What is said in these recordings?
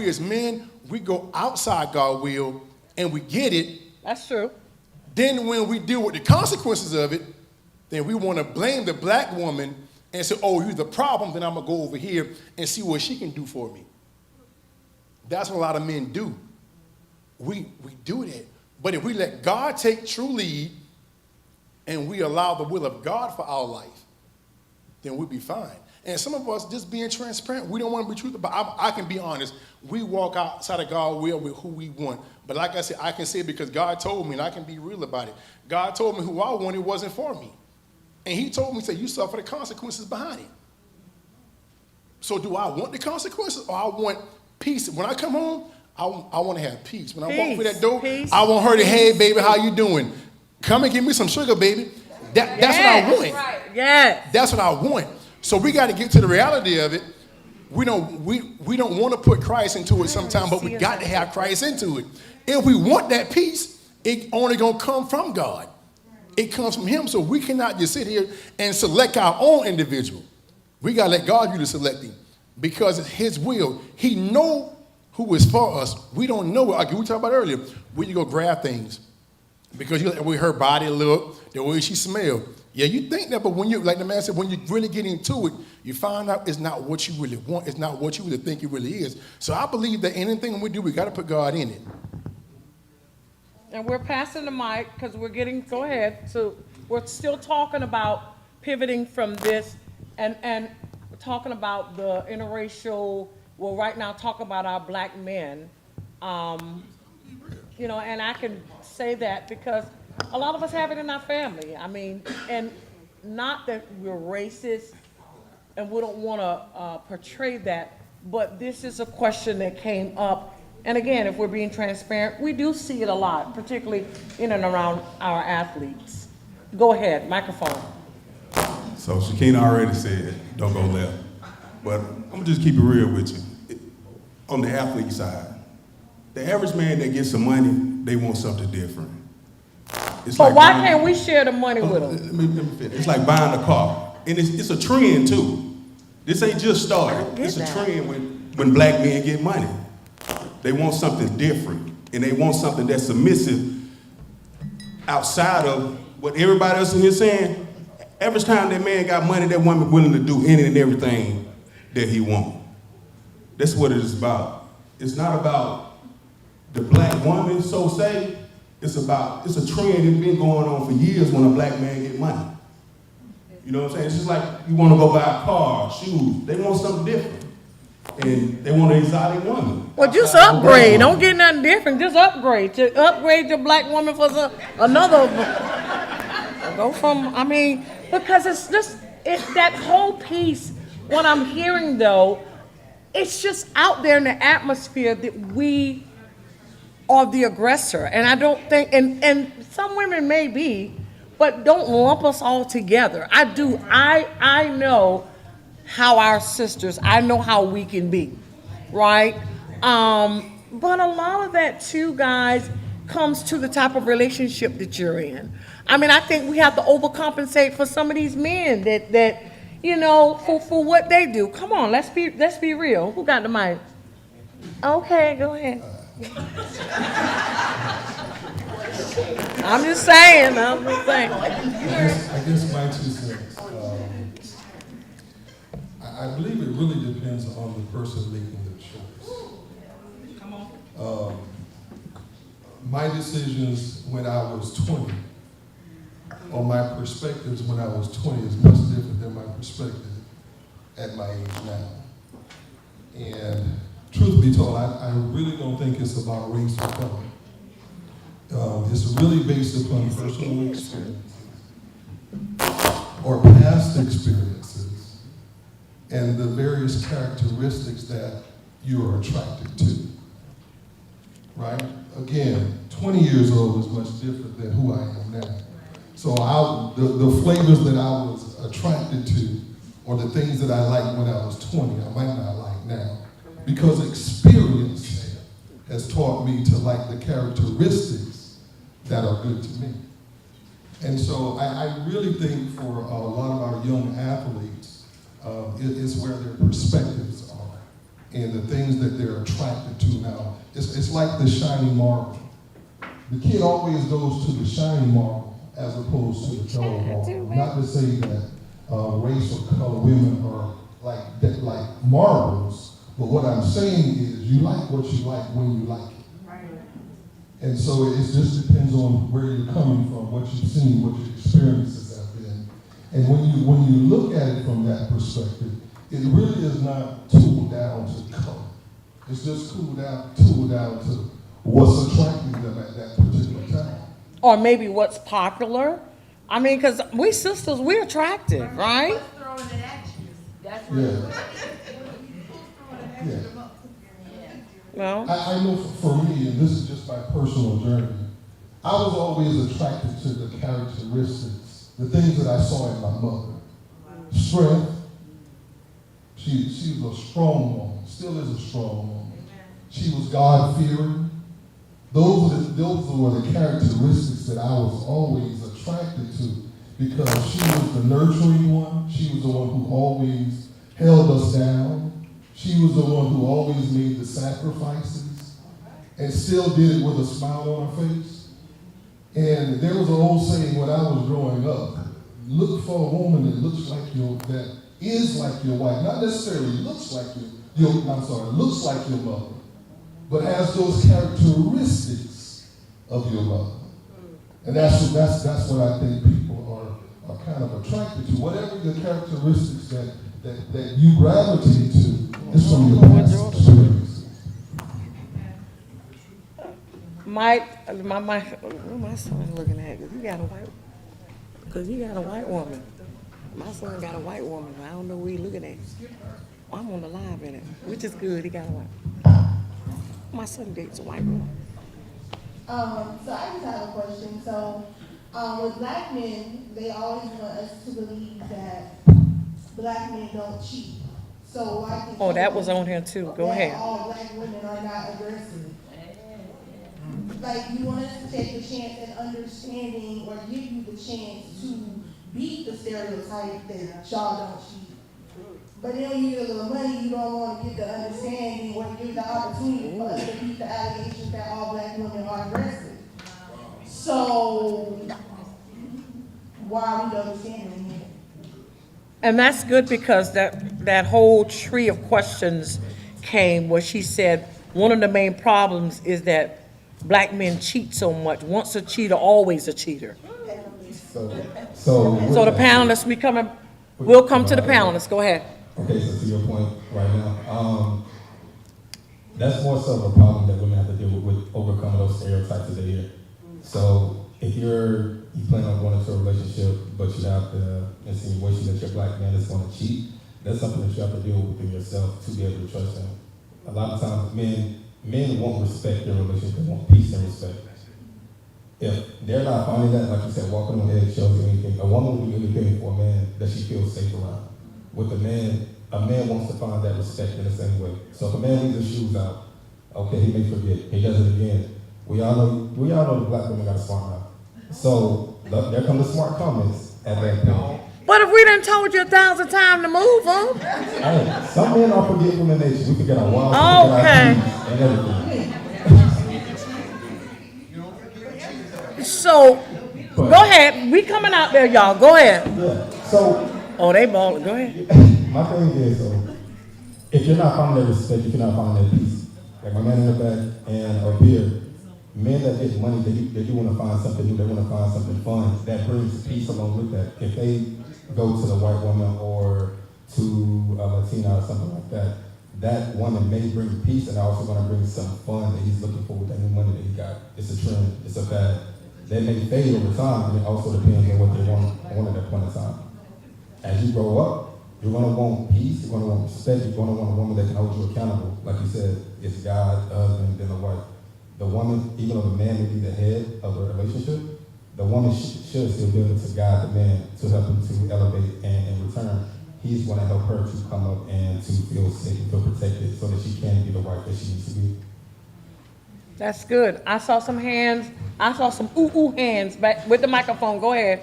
as men, we go outside God's will and we get it. That's true. Then when we deal with the consequences of it, then we want to blame the black woman and say, oh, you're the problem, then I'm going to go over here and see what she can do for me. That's what a lot of men do. We do that. But if we let God take true lead and we allow the will of God for our life, then we'll be fine. And some of us, just being transparent, we don't want to be truthful, but I can be honest. We walk outside of God's will with who we want. But like I said, I can say it because God told me, and I can be real about it. God told me who I wanted wasn't for me. And he told me, say, you suffer the consequences behind it. So do I want the consequences or I want peace? When I come home, I want to have peace. When I walk through that door, I want her to, hey, baby, how you doing? Come and give me some sugar, baby. That's what I want. Right. Yeah. That's what I want. So we got to get to the reality of it. We don't want to put Christ into it sometimes, but we got to have Christ into it. If we want that peace, it only going to come from God. It comes from him. So we cannot just sit here and select our own individual. We got to let God do the selecting because it's his will. He know who is for us. We don't know. Like we talked about earlier, where you go grab things. Because you, the way her body look, the way she smell. Yeah, you think that, but when you, like the man said, when you really get into it, you find out it's not what you really want. It's not what you really think it really is. So I believe that anything we do, we got to put God in it. And we're passing the mic because we're getting, go ahead. So we're still talking about pivoting from this and talking about the interracial, well, right now talk about our black men. You know, and I can say that because a lot of us have it in our family. I mean, and not that we're racist and we don't want to portray that, but this is a question that came up. And again, if we're being transparent, we do see it a lot, particularly in and around our athletes. Go ahead, microphone. So Shakina already said, don't go left. But I'm gonna just keep it real with you. On the athlete side, the average man that gets some money, they want something different. But like why can't we share the money with them? Let me finish. It's like buying a car. And it's a trend too. This ain't just started. It's a trend when black men get money. They want something different. And they want something that's submissive outside of what everybody else in here saying. Every time that man got money, that woman willing to do anything and everything that he wants. That's what it is about. It's not about the black woman, so say. It's a trend that's been going on for years when a black man get money. You know what I'm saying? It's just like you want to go buy a car, shoes. They want something different. And they want an exotic woman. Well, just upgrade. Don't get nothing different. Just upgrade. To upgrade your black woman for another. Go from, I mean, because it's that whole piece. What I'm hearing though, it's just out there in the atmosphere that we are the aggressor. And I don't think, and some women may be, but don't lump us all together. I do. I know how our sisters, I know how we can be, right? But a lot of that too, guys, comes to the type of relationship that you're in. I mean, I think we have to overcompensate for some of these men that you know, for what they do. Come on, let's be real. Who got the mic? Okay, go ahead. I'm just saying. I guess my 2 cents. I believe it really depends on the person making the choice. Come on. My decisions when I was 20, or my perspectives when I was 20 is much different than my perspective at my age now. And truth be told, I really don't think it's about race or color. It's really based upon personal experiences or past experiences and the various characteristics that you are attracted to, right? Again, 20 years old is much different than who I am now. So the flavors that I was attracted to or the things that I liked when I was 20, I might not like now. Because experience has taught me to like the characteristics that are good to me. And so I really think for a lot of our young athletes, it's where their perspectives are. and the things that they're attracted to. Now, it's like the shiny marble. The kid always goes to the shiny marble as opposed to the color marble. Not to say that race or color women are like marbles, but what I'm saying is you like what you like when you like it. And so it just depends on where you're coming from, what you've seen, what your experiences have been. And when you look at it from that perspective, it really is not tooled down to color. It's just tooled down to what's attracting them at that particular time. Or maybe what's popular. I mean, because we sisters, we're attractive, right? What's throwing it at you? That's Yeah. Yeah. Well, I know for me, and this is just my personal journey, I was always attracted to the characteristics, the things that I saw in my mother. Strength. She was a strong woman, still is a strong woman. She was God-fearing. Those were the characteristics that I was always attracted to because she was the nurturing one. She was the one who always held us down. She was the one who always made the sacrifices and still did it with a smile on her face. And there was an old saying when I was growing up, look for a woman that looks like that is like your wife. Not necessarily looks like looks like your mother, but has those characteristics of your mother. And that's what I think people are kind of attracted to. Whatever the characteristics that you gravitate to is from your past experiences. my son looking at? Because he got a white woman. My son got a white woman. I don't know who he looking at. I'm on the live in it, which is good. He got a white. My son dates a white woman. So I just have a question. So with black men, they always want us to believe that black men don't cheat. So I think Oh, that was on here too. Go that ahead. all black women are not aggressive. Like you want us to take the chance and understanding or give you the chance to beat the stereotype that y'all don't cheat. But then when you get a little money, you don't want to get the understanding or give the opportunity for us to beat the allegations that all black women are aggressive. So why are we double standing here? And that's good because that whole tree of questions came where she said one of the main problems is that black men cheat so much. Once a cheater, always a cheater. So So the panelists, we'll come to the panelists. Go ahead. Okay, so to your point right now, that's more so of a problem that women have to deal with overcoming those stereotypes that they hear. So if you plan on going into a relationship, but you have the insinuation that your black man is going to cheat, that's something that you have to deal with within yourself to be able to trust him. A lot of times, men won't respect your relationship, they want peace and respect. If they're not finding that, like you said, walking on eggshells or anything, a woman will do anything for a man that she feels safe around. With a man wants to find that respect in the same way. So if a man leaves his shoes out, okay, he may forget, he does it again. We all know the black women got a smart mouth. So there come the smart comments at that point. But if we done told you 1,000 times to move them. Hey, some men are forgetful in nature. We forget our wives, Okay. we forget our keys and everything. So, go ahead. We coming out there, y'all. Go ahead. Yeah. So Oh, they balling. Go ahead. my thing is, if you're not finding that respect, if you're not finding that peace, like my man in the back and up here, men that get money, they do want to find something new, they want to find something fun that brings peace along with that. If they go to the white woman or to a Latina or something like that, that woman may bring peace and also going to bring some fun that he's looking for with that new money that he got. It's a trend, it's a fad. That may fade over time, and it also depends on what they want at that point in time. As you grow up, you're going to want peace, you're going to want respect, you're going to want a woman that can hold you accountable. Like you said, it's God, the husband, then the wife. The woman, even though the man may be the head of the relationship, the woman should still be able to guide the man to help him to elevate, and in return, he's going to help her to come up and to feel safe and feel protected so that she can be the wife that she needs to be. That's good. I saw some hands. I saw some ooh hands back with the microphone. Go ahead.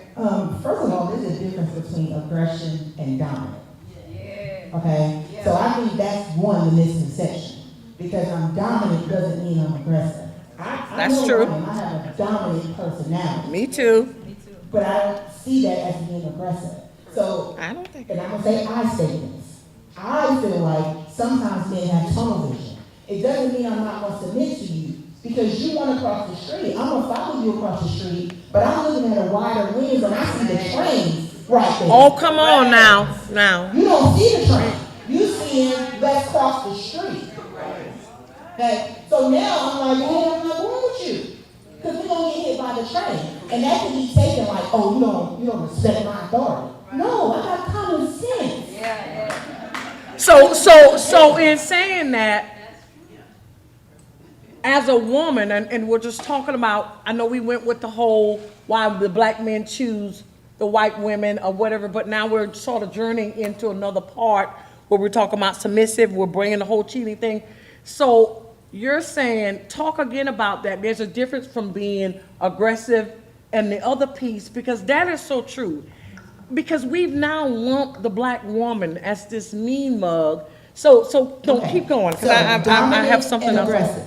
First of all, there's a difference between aggression and dominance. Okay? So I think that's one, the misconception. Because I'm dominant doesn't mean I'm aggressive. That's know true. I am. I have a dominant personality. Me too. But I don't see that as being aggressive. So, I don't think. and I'm gonna say I statements. I feel like sometimes men have tunnel vision. It doesn't mean I'm not gonna submit to you because you want to cross the street. I'm gonna follow you across the street, but I'm looking at a wider lens and I see the train right there. Oh, come on now. Now. You don't see the train. You see him, let's cross the street. Okay? So now I'm like, hey, I'm not going with you. Because we're going to get hit by the train. And that can be taken like, oh, you don't respect my authority. No, I got common sense. So in saying that, as a woman, and we're just talking about, I know we went with the whole why the black men choose the white women or whatever, but now we're sort of journeying into another part where we're talking about submissive, we're bringing the whole cheating thing. So you're saying, talk again about that. There's a difference from being aggressive and the other piece, because that is so true. Because we've now lumped the black woman as this mean mug. So don't Okay. keep going, because So, I have dominant something and else. aggressive.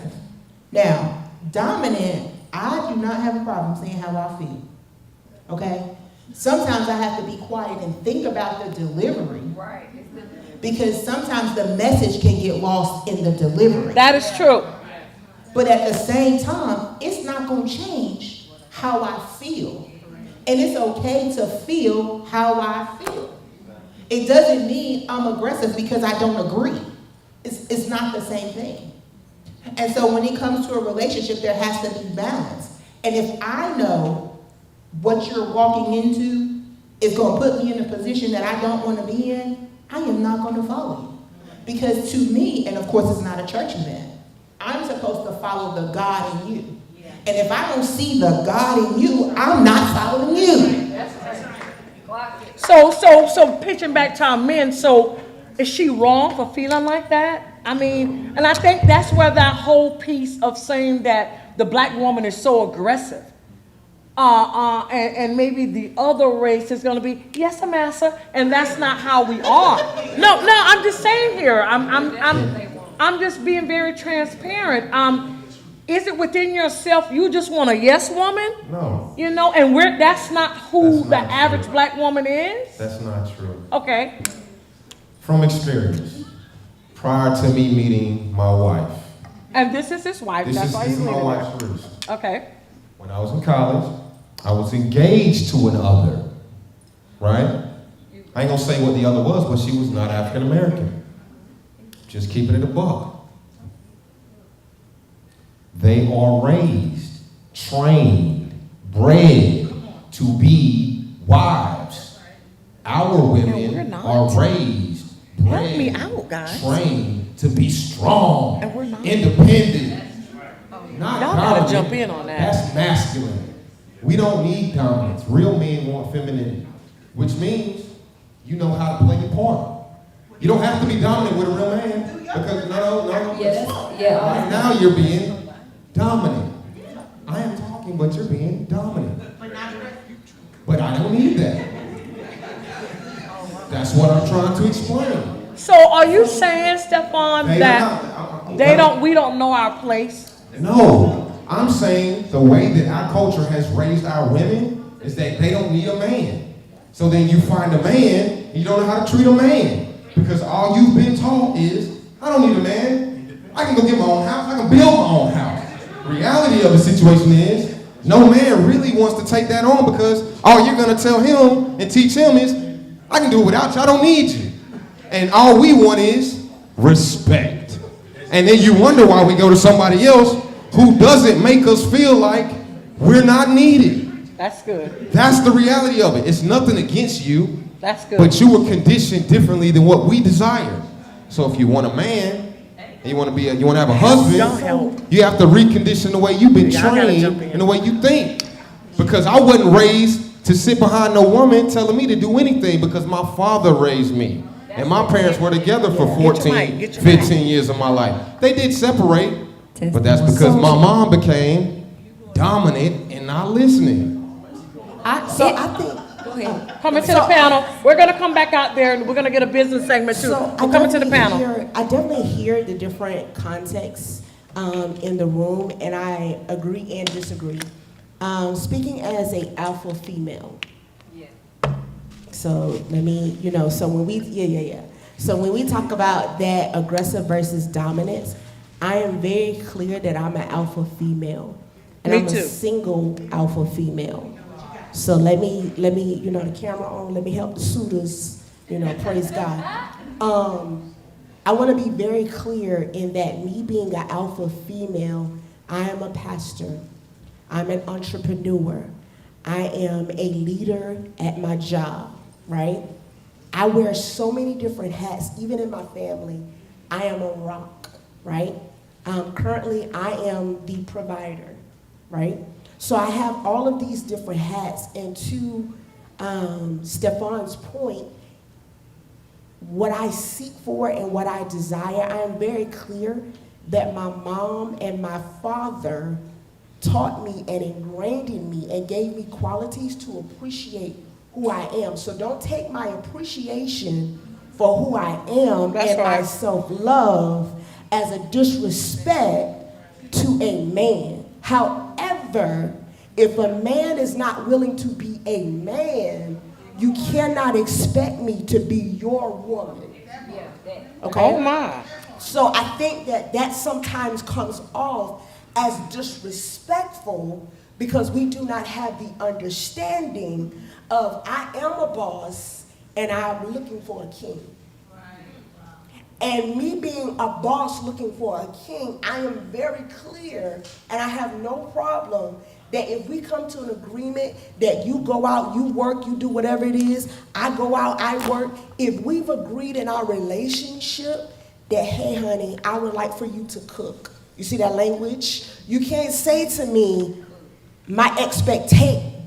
Now, dominant, I do not have a problem saying how I feel. Okay? Sometimes I have to be quiet and think about the delivery. Right. Because sometimes the message can get lost in the delivery. That is true. But at the same time, it's not going to change how I feel. And it's okay to feel how I feel. It doesn't mean I'm aggressive because I don't agree. It's not the same thing. And so when it comes to a relationship, there has to be balance. And if I know what you're walking into is going to put me in a position that I don't want to be in, I am not going to follow you. Because to me, and of course it's not a church event, I'm supposed to follow the God in you. And if I don't see the God in you, I'm not following you. So pitching back to our men, so is she wrong for feeling like that? I mean, and I think that's where that whole piece of saying that the black woman is so aggressive. And maybe the other race is going to be, yes, Amasa, and that's not how we are. No, I'm just saying here, I'm just being very transparent. Is it within yourself, you just want a yes woman? No. You know, and that's not who That's the not average true. black woman is? That's not true. Okay. From experience, prior to me meeting my wife, And this is his wife, this that's is, why this he's is my leaving wife, her. Teresa. Okay. When I was in college, I was engaged to an other, right? I ain't gonna say what the other was, but she was not African American. Just keeping it a buck. They are raised, trained, bred to be wives. Our we're women not. are raised, Help me bred, out, guys. trained to be strong, And we're not. independent. Not Y'all gotta dominant. jump in on that. That's masculine. We don't need dominance. Real men want femininity, which means you know how to play your part. You don't have to be dominant with a real man because no. Right now you're being dominant. I am talking, but you're being dominant. But I don't need that. That's what I'm trying to explain. So are you saying, Stefan, They that we don't know our place? No, I'm saying the way that our culture has raised our women is that they don't need a man. So then you find a man, and you don't know how to treat a man. Because all you've been taught is, I don't need a man. I can go get my own house. I can build my own house. Reality of the situation is, no man really wants to take that on because all you're going to tell him and teach him is, I can do it without you. I don't need you. And all we want is respect. And then you wonder why we go to somebody else who doesn't make us feel like we're not needed. That's good. That's the reality of it. It's nothing against you, That's good. but you were conditioned differently than what we desire. So if you want a man, and you want to have a Y'all husband, help. you have to recondition the way you've been Y'all gotta trained jump in. and the way you think. Because I wasn't raised to sit behind no woman telling me to do anything because my father raised me. And my parents were together for 14, 15 years of my life. They did separate, but that's because my mom became dominant and not listening. I think, ahead. Coming to the panel. We're gonna come back out there and we're gonna get a business segment too. So We're coming to the panel. I definitely hear the different contexts in the room, and I agree and disagree. Speaking as a alpha female. So let me, so when we, So when we talk about that aggressive versus dominance, I am very clear that I'm an alpha female. And Me I'm too. a single alpha female. So let me, the camera on, let me help the suitors, praise God. I want to be very clear in that me being an alpha female, I am a pastor. I'm an entrepreneur. I am a leader at my job, right? I wear so many different hats, even in my family. I am a rock, right? Currently, I am the provider, right? So I have all of these different hats, and to Stefan's point, what I seek for and what I desire, I am very clear that my mom and my father taught me and ingrained in me and gave me qualities to appreciate who I am. So don't take my appreciation for who I am and my self-love as a disrespect to a man. However, if a man is not willing to be a man, you cannot expect me to be your woman. Okay? Oh my. So I think that sometimes comes off as disrespectful because we do not have the understanding of I am a boss and I'm looking for a king. And me being a boss looking for a king, I am very clear and I have no problem that if we come to an agreement that you go out, you work, you do whatever it is, I go out, I work, if we've agreed in our relationship that, hey honey, I would like for you to cook. You see that language? You can't say to me, my expectation,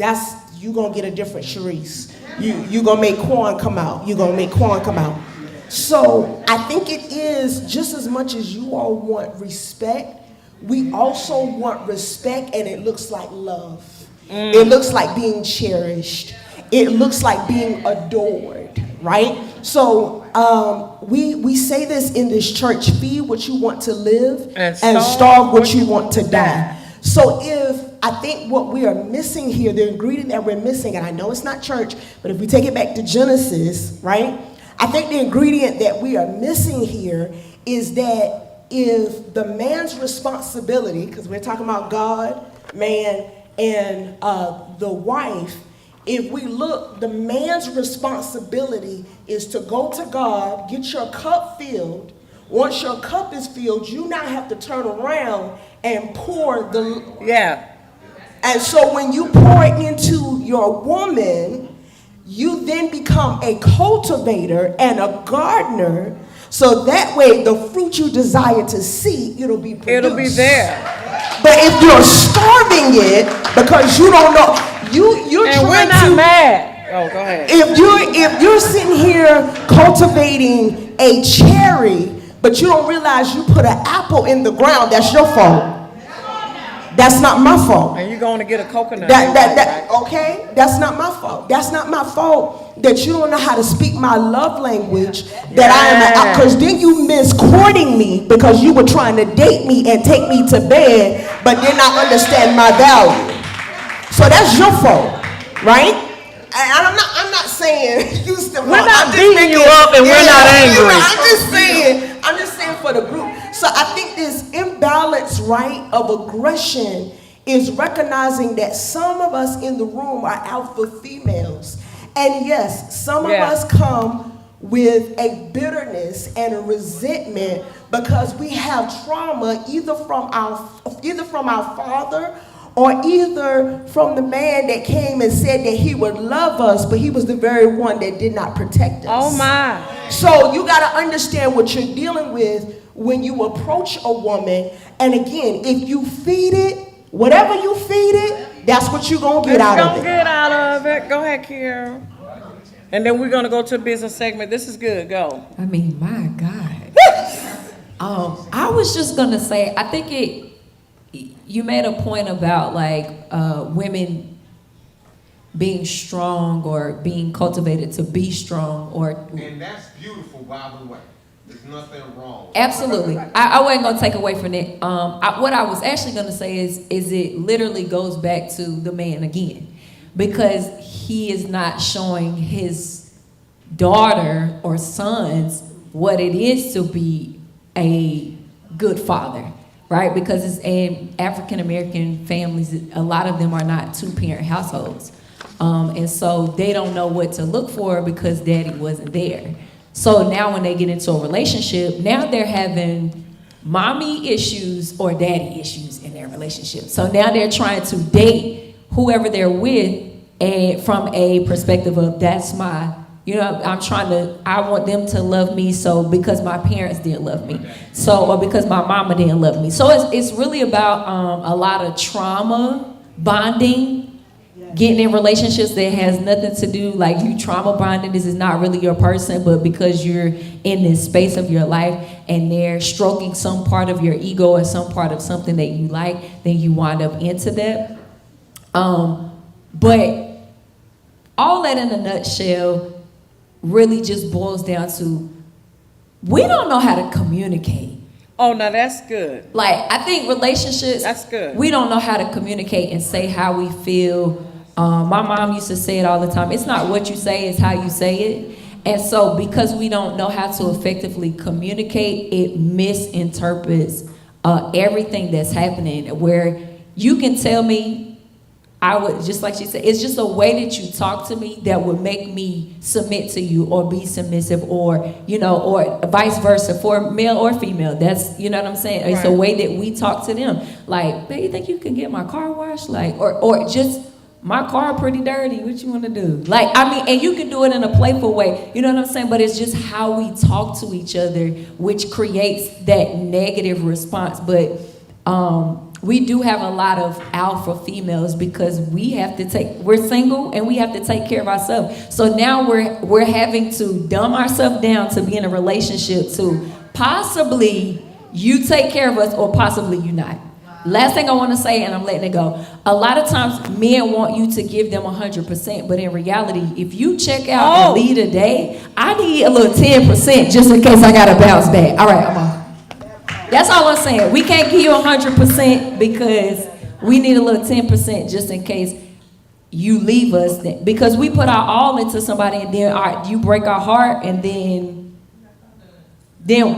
you gonna get a different Sharice. You gonna make Quan come out. You gonna make Quan come out. So I think it is just as much as you all want respect, we also want respect, and it looks like love. It looks like being cherished. It looks like being adored, right? So we say this in this church: feed what you want to live and starve what you want to die. So I think what we are missing here, the ingredient that we're missing, and I know it's not church, but if we take it back to Genesis, right? I think the ingredient that we are missing here is that if the man's responsibility, because we're talking about God, man, and the wife, if we look, the man's responsibility is to go to God, get your cup filled. Once your cup is filled, you now have to turn around and pour the... Yeah. And so when you pour it into your woman, you then become a cultivator and a gardener, so that way the fruit you desire to see, it'll be produced. It'll be there. But if you're starving it because you don't know, you're and trying we're not to... mad. Oh, go ahead. If you're sitting here cultivating a cherry, but you don't realize you put an apple in the ground, that's your fault. That's not my fault. And you're going to get a coconut. Okay? That's not my fault. That's not my fault that you don't know how to speak my love language. That I am, because then you miss courting me because you were trying to date me and take me to bed, but did not understand my value. So that's your fault, right? And I'm not saying you still. We're not beating you up and we're not angry. I'm just saying for the group. So I think this imbalance, right, of aggression is recognizing that some of us in the room are alpha females. And yes, some of us come with a bitterness and a resentment because we have trauma either from our father or either from the man that came and said that he would love us, but he was the very one that did not protect us. Oh my. So you got to understand what you're dealing with when you approach a woman. And again, if you feed it, whatever you feed it, that's what you're going to get out of it. Get out of it. Go ahead, Kiera. And then we're going to go to a business segment. This is good. Go. I mean, my God. I was just going to say, I think you made a point about like women being strong or being cultivated to be strong or. And that's beautiful, by the way. There's nothing wrong. Absolutely. I wasn't going to take away from it. What I was actually going to say is it literally goes back to the man again, because he is not showing his daughter or sons what it is to be a good father, right? Because it's in African-American families, a lot of them are not two-parent households. And so they don't know what to look for because daddy wasn't there. So now when they get into a relationship, now they're having mommy issues or daddy issues in their relationship. So now they're trying to date whoever they're with, and from a perspective of that's my, I want them to love me, so because my parents didn't love me, or because my mama didn't love me. So it's really about a lot of trauma bonding, getting in relationships that has nothing to do, like you trauma bonded, this is not really your person, but because you're in this space of your life and they're stroking some part of your ego or some part of something that you like, then you wind up into that. But all that in a nutshell really just boils down to, we don't know how to communicate. Oh, now that's good. Like, I think relationships, that's good. We don't know how to communicate and say how we feel. My mom used to say it all the time. It's not what you say, it's how you say it. And so because we don't know how to effectively communicate, it misinterprets everything that's happening, where you can tell me, I would, just like she said, it's just a way that you talk to me that would make me submit to you or be submissive, or, or vice versa for male or female. That's, you know what I'm saying? It's a way that we talk to them. Like, babe, you think you can get my car washed? Like, or just, my car pretty dirty, what you want to do? Like, and you can do it in a playful way, you know what I'm saying? But it's just how we talk to each other, which creates that negative response. But we do have a lot of alpha females because we're single and we have to take care of ourselves. So now we're having to dumb ourselves down to be in a relationship to possibly you take care of us or possibly you not. Last thing I want to say, and I'm letting it go. A lot of times men want you to give them 100%, but in reality, if you check out and lead a day, I need a little 10% just in case I got to bounce back. All right, I'm on. That's all I'm saying. We can't give you 100% because we need a little 10% just in case you leave us. Because we put our all into somebody and then you break our heart, and then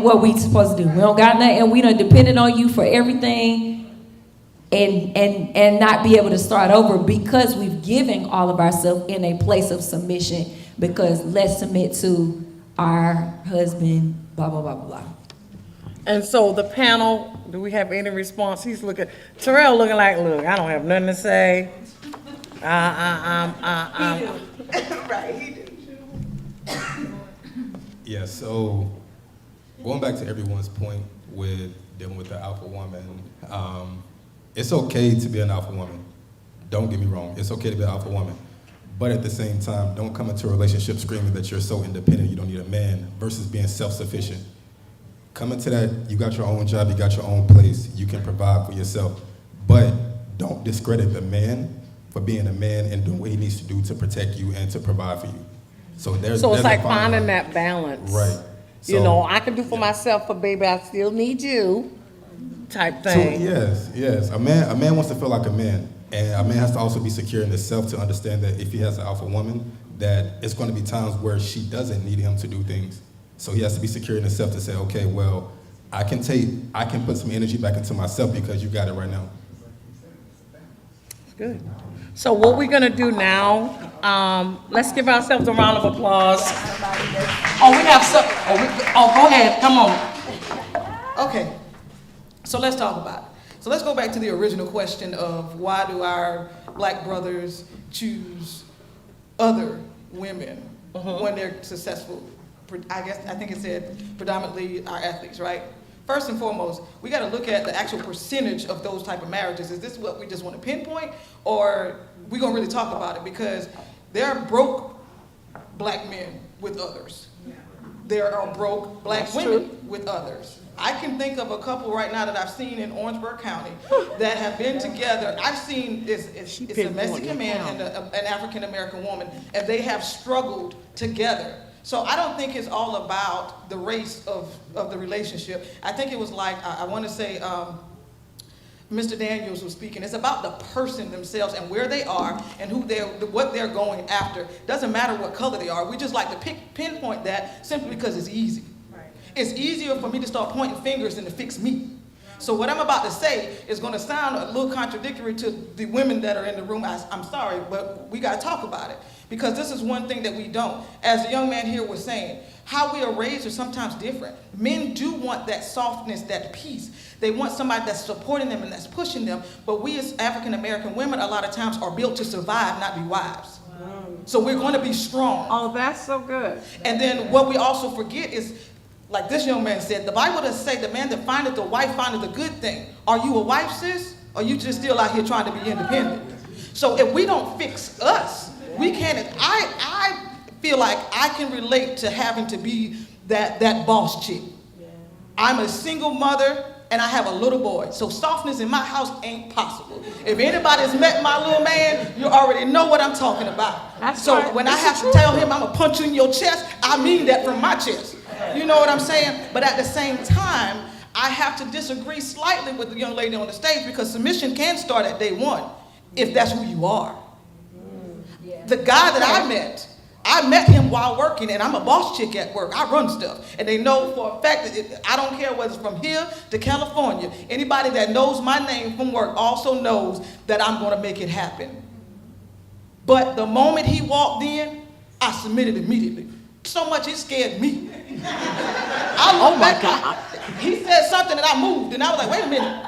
what we supposed to do? We don't got nothing, and we done depended on you for everything. And not be able to start over because we've given all of ourselves in a place of submission, because let's submit to our husband, blah, blah, blah, blah. And so the panel, do we have any response? He's looking, Terrell looking like, look, I don't have nothing to say. Right, he do. Yeah, so going back to everyone's point with dealing with the alpha woman, it's okay to be an alpha woman. Don't get me wrong. It's okay to be an alpha woman. But at the same time, don't come into a relationship screaming that you're so independent, you don't need a man, versus being self-sufficient. Come into that, you got your own job, you got your own place, you can provide for yourself. But don't discredit the man for being a man and doing what he needs to do to protect you and to provide for you. So it's like finding that balance. Right. I can do for myself, but baby, I still need you. Type thing. So yes. A man wants to feel like a man, and a man has to also be secure in himself to understand that if he has an alpha woman, that it's going to be times where she doesn't need him to do things. So he has to be secure in himself to say, okay, well, I can put some energy back into myself because you got it right now. Good. So what we're gonna do now? Let's give ourselves a round of applause. Oh, we have some. Go ahead. Come on. Okay. So let's talk about it. So let's go back to the original question of why do our black brothers choose other women when they're successful? I think it said predominantly our athletes, right? First and foremost, we got to look at the actual percentage of those type of marriages. Is this what we just want to pinpoint, or we gonna really talk about it? Because there are broke black men with others. there are broke black That's women true. with others. I can think of a couple right now that I've seen in Orangeburg County that have been together. I've seen it's a Mexican man and an African American woman, and they have struggled together. So I don't think it's all about the race of the relationship. I think it was like, I want to say, Mr. Daniels was speaking. It's about the person themselves and where they are and what they're going after. Doesn't matter what color they are. We just like to pinpoint that simply because it's easy. It's easier for me to start pointing fingers than to fix me. So what I'm about to say is going to sound a little contradictory to the women that are in the room. I'm sorry, but we got to talk about it. Because this is one thing that we don't. As the young man here was saying, how we are raised are sometimes different. Men do want that softness, that peace. They want somebody that's supporting them and that's pushing them. But we as African American women a lot of times are built to survive, not be wives. So we're going to be strong. Oh, that's so good. And then what we also forget is, like this young man said, the Bible does say the man that findeth the wife findeth a good thing. Are you a wife, sis? Or are you just still out here trying to be independent? So if we don't fix us, we can't. I feel like I can relate to having to be that boss chick. I'm a single mother and I have a little boy. So softness in my house ain't possible. If anybody's met my little man, you already know what I'm talking about. That's so right. when I have to tell him I'm gonna punch you in your chest, I mean that from my chest. You know what I'm saying? But at the same time, I have to disagree slightly with the young lady on the stage because submission can start at day one if that's who you are. The guy that I met him while working, and I'm a boss chick at work. I run stuff. And they know for a fact that I don't care whether it's from here to California. Anybody that knows my name from work also knows that I'm going to make it happen. But the moment he walked in, I submitted immediately. So much it scared me. Oh my God. He said something and I moved, and I was like, wait a minute.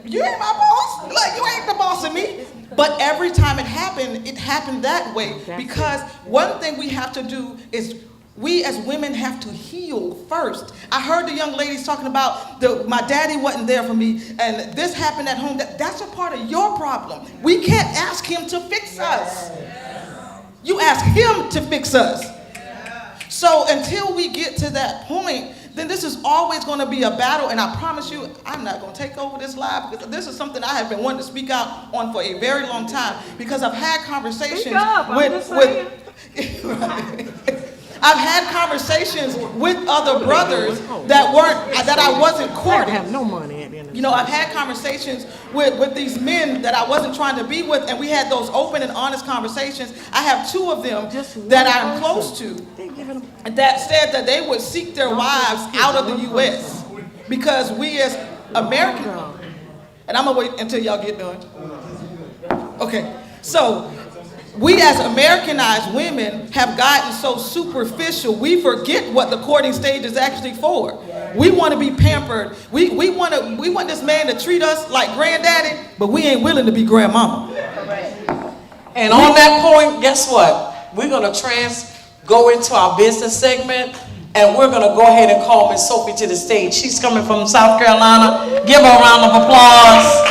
You ain't my boss. Like, you ain't the boss of me. But every time it happened that way. Because one thing we have to do is we as women have to heal first. I heard the young ladies talking about my daddy wasn't there for me and this happened at home. That's a part of your problem. We can't ask him to fix us. You ask him to fix us. So until we get to that point, then this is always going to be a battle. And I promise you, I'm not going to take over this live because this is something I have been wanting to speak out on for a very long time because I've had conversations I've had conversations with other brothers that I wasn't courting. I have no money at the end of the You know, I've had conversations with these men that I wasn't trying to be with, and we had those open and honest conversations. I have two of them that I'm close to that said that they would seek their wives out of the U.S. because we as American, and I'm gonna wait until y'all get done. Okay, so we as Americanized women have gotten so superficial, we forget what the courting stage is actually for. We want to be pampered. We want this man to treat us like granddaddy, but we ain't willing to be grandmama. And on that point, guess what? We're going to go into our business segment, and we're going to go ahead and call Miss Sophie to the stage. She's coming from South Carolina. Give her a round of applause.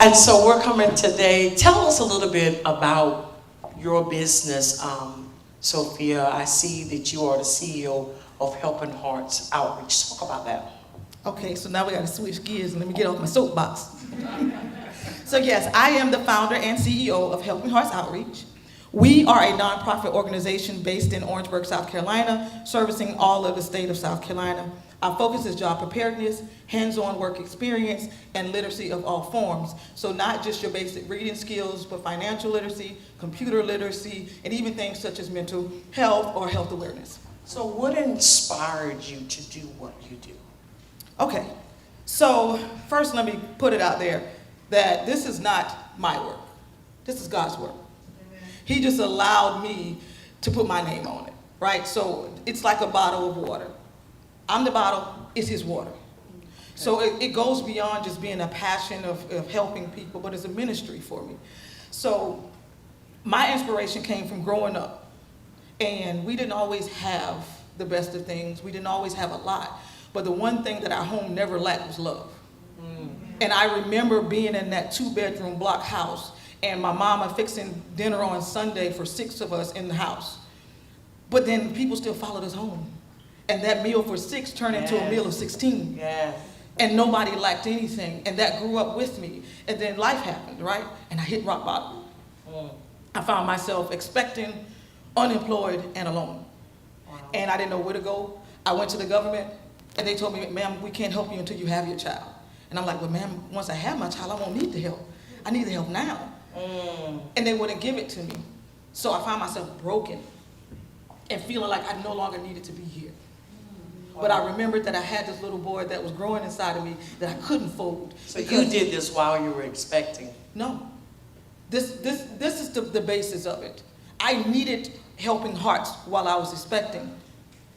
And so we're coming today. Tell us a little bit about your business, Sophia. I see that you are the CEO of Helping Hearts Outreach. Talk about that. Okay, so now we got to switch gears and let me get off my soapbox. So yes, I am the founder and CEO of Helping Hearts Outreach. We are a nonprofit organization based in Orangeburg, South Carolina, servicing all of the state of South Carolina. Our focus is job preparedness, hands-on work experience, and literacy of all forms. So not just your basic reading skills, but financial literacy, computer literacy, and even things such as mental health or health awareness. So what inspired you to do what you do? Okay, so first let me put it out there that this is not my work. This is God's work. He just allowed me to put my name on it, right? So it's like a bottle of water. I'm the bottle, it's his water. So it goes beyond just being a passion of helping people, but it's a ministry for me. So My inspiration came from growing up, and we didn't always have the best of things. We didn't always have a lot, but the one thing that our home never lacked was love. And I remember being in that 2-bedroom block house and my mama fixing dinner on Sunday for 6 of us in the house. But then people still followed us home. And that meal for 6 turned into a meal of 16. Yes. And nobody lacked anything. And that grew up with me. And then life happened, right? And I hit rock bottom. I found myself expecting, unemployed, and alone. And I didn't know where to go. I went to the government and they told me, ma'am, we can't help you until you have your child. And I'm like, well, ma'am, once I have my child, I won't need the help. I need the help now. And they wouldn't give it to me. So I found myself broken and feeling like I no longer needed to be here. But I remembered that I had this little boy that was growing inside of me that I couldn't fold. So you did this while you were expecting? No. This is the basis of it. I needed Helping Hearts while I was expecting.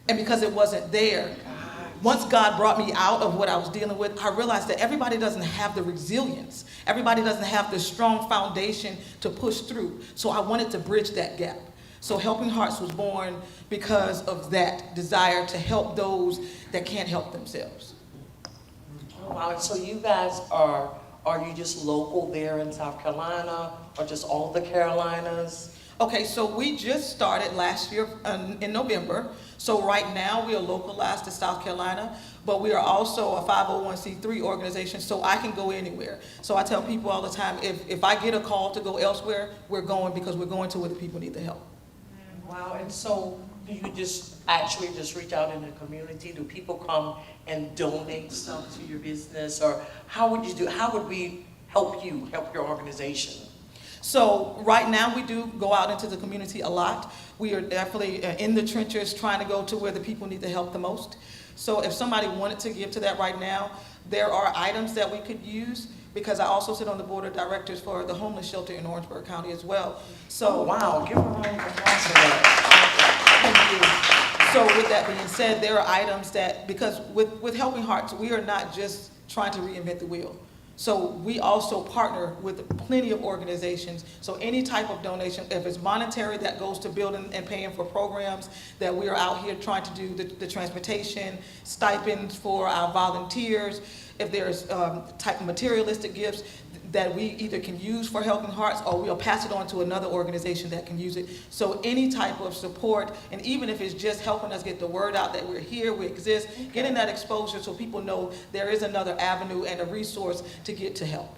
And because it wasn't there, once God brought me out of what I was dealing with, I realized that everybody doesn't have the resilience. Everybody doesn't have the strong foundation to push through. So I wanted to bridge that gap. So Helping Hearts was born because of that desire to help those that can't help themselves. Oh, wow. So you guys are you just local there in South Carolina or just all the Carolinas? Okay, so we just started last year in November. So right now we are localized to South Carolina, but we are also a 501c3 organization, so I can go anywhere. So I tell people all the time, if I get a call to go elsewhere, we're going because we're going to where the people need the help. Wow, and so do you just actually just reach out in the community? Do people come and donate stuff to your business? Or how would you do, how would we help you, help your organization? So right now we do go out into the community a lot. We are definitely in the trenches trying to go to where the people need the help the most. So if somebody wanted to give to that right now, there are items that we could use because I also sit on the board of directors for the homeless shelter in Orangeburg County as well. So wow, give a round of applause for that. Thank you. So with that being said, there are items that, because with Helping Hearts, we are not just trying to reinvent the wheel. So we also partner with plenty of organizations. So any type of donation, if it's monetary, that goes to building and paying for programs that we are out here trying to do the transportation, stipends for our volunteers. If there's type of materialistic gifts that we either can use for Helping Hearts or we'll pass it on to another organization that can use it. So any type of support, and even if it's just helping us get the word out that we're here, we exist, getting that exposure so people know there is another avenue and a resource to get to help.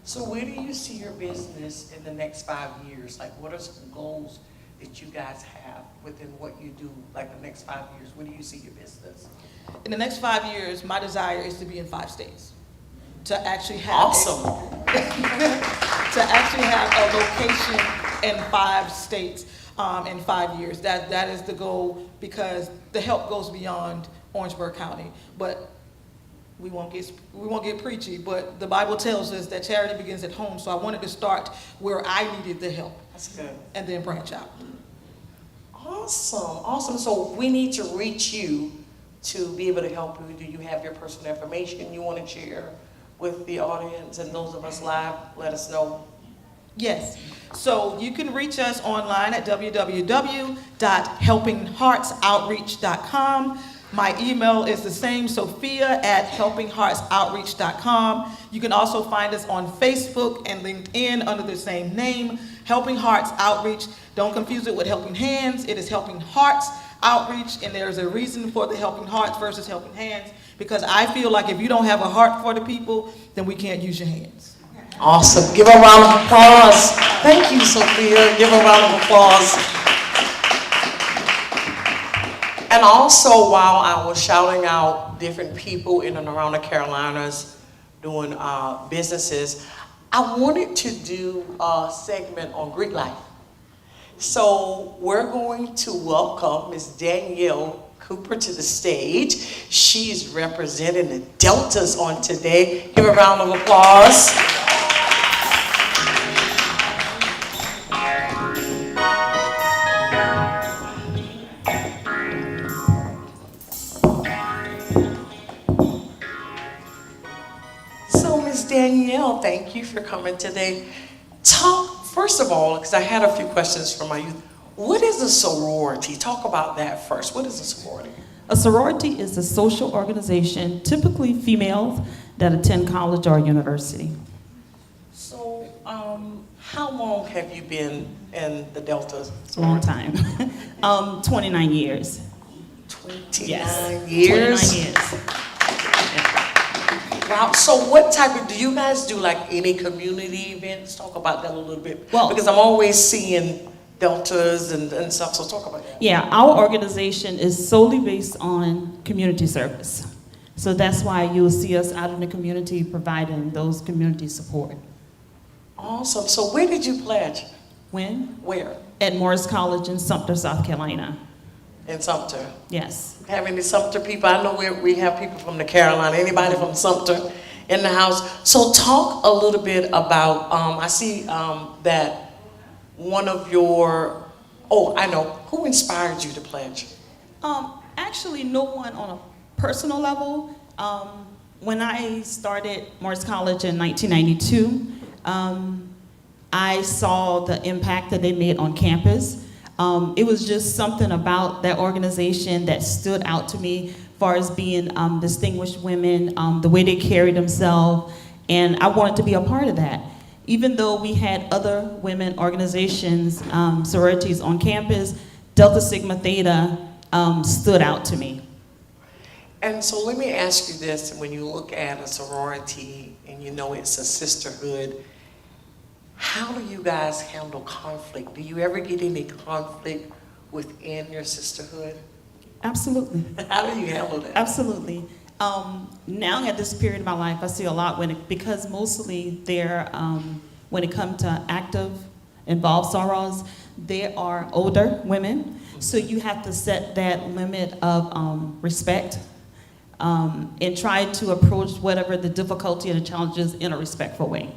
So where do you see your business in the next 5 years? Like what are some goals that you guys have within what you do, like the next 5 years? Where do you see your business? In the next 5 years, my desire is to be in 5 states. To actually have to actually have a location in 5 states in 5 years. That is the goal because the help goes beyond Orangeburg County. But we won't get preachy, but the Bible tells us that charity begins at home. So I wanted to start where I needed the help. That's good. And then branch out. Awesome, awesome. So we need to reach you to be able to help you. Do you have your personal information you want to share with the audience and those of us live? Let us know. Yes. So you can reach us online at www.helpingheartsoutreach.com. My email is the same, sophia@helpingheartsoutreach.com. You can also find us on Facebook and LinkedIn under the same name, Helping Hearts Outreach. Don't confuse it with Helping Hands. It is Helping Hearts Outreach, and there's a reason for the Helping Hearts versus Helping Hands, because I feel like if you don't have a heart for the people, then we can't use your hands. Awesome. Give a round of applause. Thank you, Sophia. Give a round of applause. And also, while I was shouting out different people in and around the Carolinas doing businesses, I wanted to do a segment on Greek life. So we're going to welcome Ms. Danielle Cooper to the stage. She's representing the Deltas on today. Give a round of applause. So Ms. Danielle, thank you for coming today. first of all, because I had a few questions from my youth, what is a sorority? Talk about that first. What is a sorority? A sorority is a social organization, typically females, that attend college or university. So, how long have you been in the Delta It's a long time. 29 years. 29 Yes. years? 29 years. Wow. So what type of, do you guys do like any community events? Talk about that a little bit. Well, because I'm always seeing Deltas and stuff, so talk about that. Yeah, our organization is solely based on community service. So that's why you'll see us out in the community providing those community support. Awesome. So where did you pledge? When? Where? At Morris College in Sumter, South Carolina. In Sumter? Yes. Have any Sumter people? I know we have people from the Carolina. Anybody from Sumter in the house? So talk a little bit about, I see that one of your, oh, I know, who inspired you to pledge? Actually, no one on a personal level. When I started Morris College in 1992, I saw the impact that they made on campus. It was just something about that organization that stood out to me as far as being distinguished women, the way they carried themselves, and I wanted to be a part of that. Even though we had other women organizations, sororities on campus, Delta Sigma Theta stood out to me. And so let me ask you this, when you look at a sorority and you know it's a sisterhood, how do you guys handle conflict? Do you ever get any conflict within your sisterhood? Absolutely. How do you handle that? Absolutely. Now at this period of my life, I see a lot because mostly they're, when it comes to active, involved sorors, they are older women. So you have to set that limit of respect and try to approach whatever the difficulty and the challenges in a respectful way.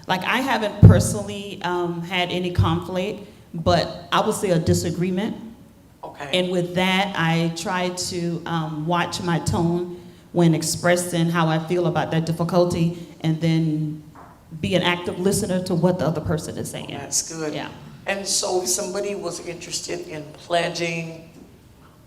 Like I haven't personally had any conflict, but I would say a disagreement. Okay. And with that, I try to watch my tone when expressing how I feel about that difficulty, and then be an active listener to what the other person is saying. That's good. Yeah. And so if somebody was interested in pledging,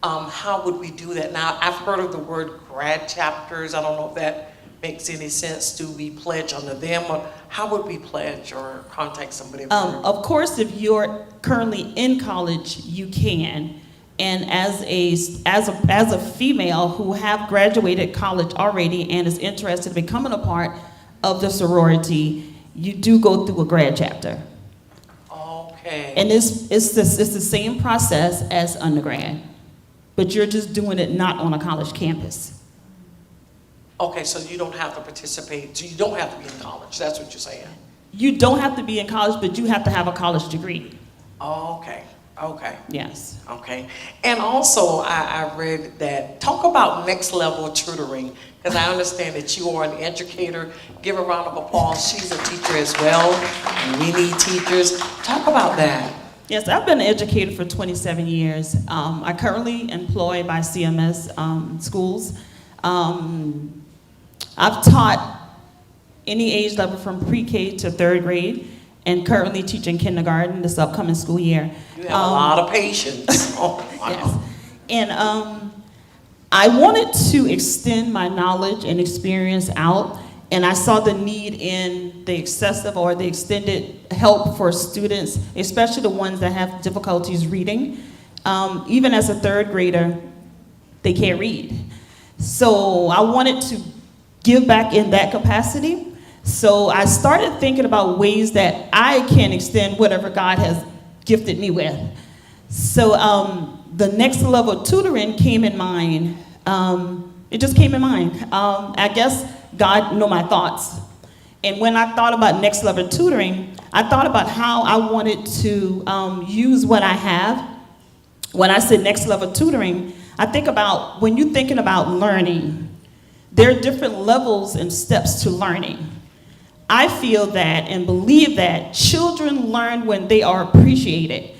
how would we do that? Now, I've heard of the word grad chapters. I don't know if that makes any sense. Do we pledge under them, or how would we pledge or contact somebody? Of course, if you're currently in college, you can. And as a female who have graduated college already and is interested in becoming a part of the sorority, you do go through a grad chapter. Okay. And it's the same process as undergrad, but you're just doing it not on a college campus. Okay, so you don't have to participate, so you don't have to be in college, that's what you're saying? You don't have to be in college, but you have to have a college degree. Okay, okay. Yes. Okay, and also I read that, talk about next level tutoring, because I understand that you are an educator. Give a round of applause, she's a teacher as well, and we need teachers. Talk about that. Yes, I've been an educator for 27 years. I currently employ by CMS schools. I've taught any age level from pre-K to 3rd grade, and currently teaching kindergarten this upcoming school year. You have a lot of patience. Oh, wow. Yes. And I wanted to extend my knowledge and experience out, and I saw the need in the excessive or the extended help for students, especially the ones that have difficulties reading. Even as a 3rd grader, they can't read. So I wanted to give back in that capacity. So I started thinking about ways that I can extend whatever God has gifted me with. So the next level of tutoring came in mind. It just came in mind. I guess God knew my thoughts. And when I thought about next level tutoring, I thought about how I wanted to use what I have. When I say next level tutoring, I think about when you're thinking about learning, there are different levels and steps to learning. I feel that and believe that children learn when they are appreciated.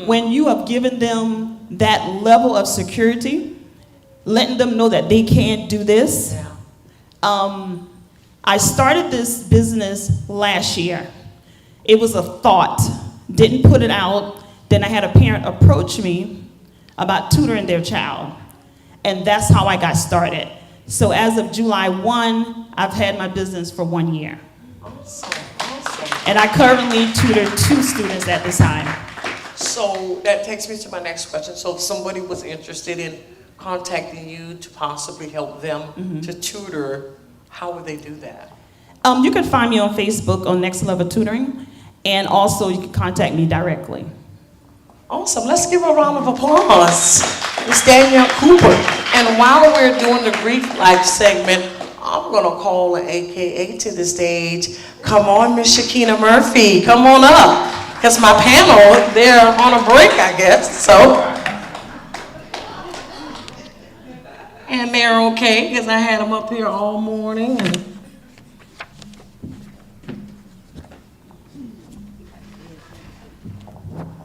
When you have given them that level of security, letting them know that they can do this. Yeah. I started this business last year, It was a thought, didn't put it out. Then I had a parent approach me about tutoring their child. And that's how I got started. So as of July 1, I've had my business for 1 year. Awesome, awesome. And I currently tutor 2 students at this time. So that takes me to my next question. So if somebody was interested in contacting you to possibly help them to tutor, how would they do that? You can find me on Facebook on Next Level Tutoring, and also you can contact me directly. Awesome. Let's give a round of applause. Ms. Danielle Cooper. And while we're doing the Grief Life segment, I'm going to call an AKA to the stage. Come on, Miss Shakina Murphy. Come on up. Because my panel, they're on a break, I guess. So. And they're okay, because I had them up here all morning. And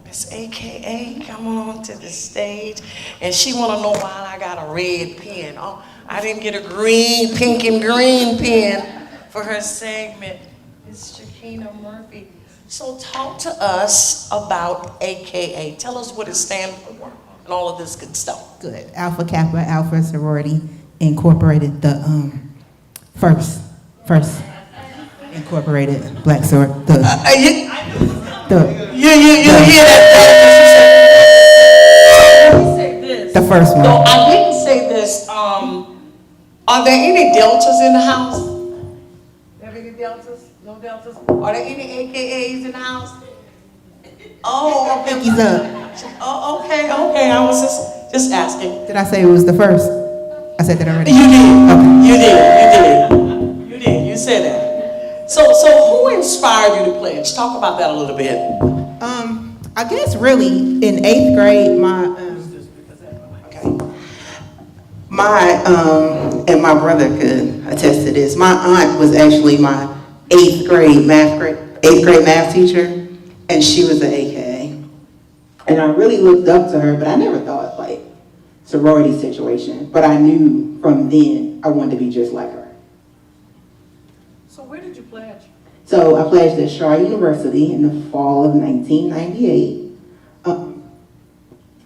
Miss AKA, come on to the stage. And she want to know why I got a red pen. Oh, I didn't get a green, pink and green pen for her segment. Miss Shakina Murphy. So talk to us about AKA. Tell us what it stands for and all of this good stuff. Good. Alpha Kappa Alpha Sorority Incorporated, the first incorporated black sorority. You hear that? Let me say this. The first one. No, I didn't say this. Are there any deltas in the house? There any deltas? No deltas? Are there any AKAs in the house? Oh, okay. He's up. Oh, okay. I was just asking. Did I say it was the first? I said that already. You did. Okay. You did. You said that. So who inspired you to pledge? Talk about that a little bit. I guess really in 8th grade, and my brother could attest to this. My aunt was actually my 8th grade math teacher, and she was an AKA. And I really looked up to her, but I never thought like sorority situation. But I knew from then I wanted to be just like her. So where did you pledge? So I pledged at Shaw University in the fall of 1998.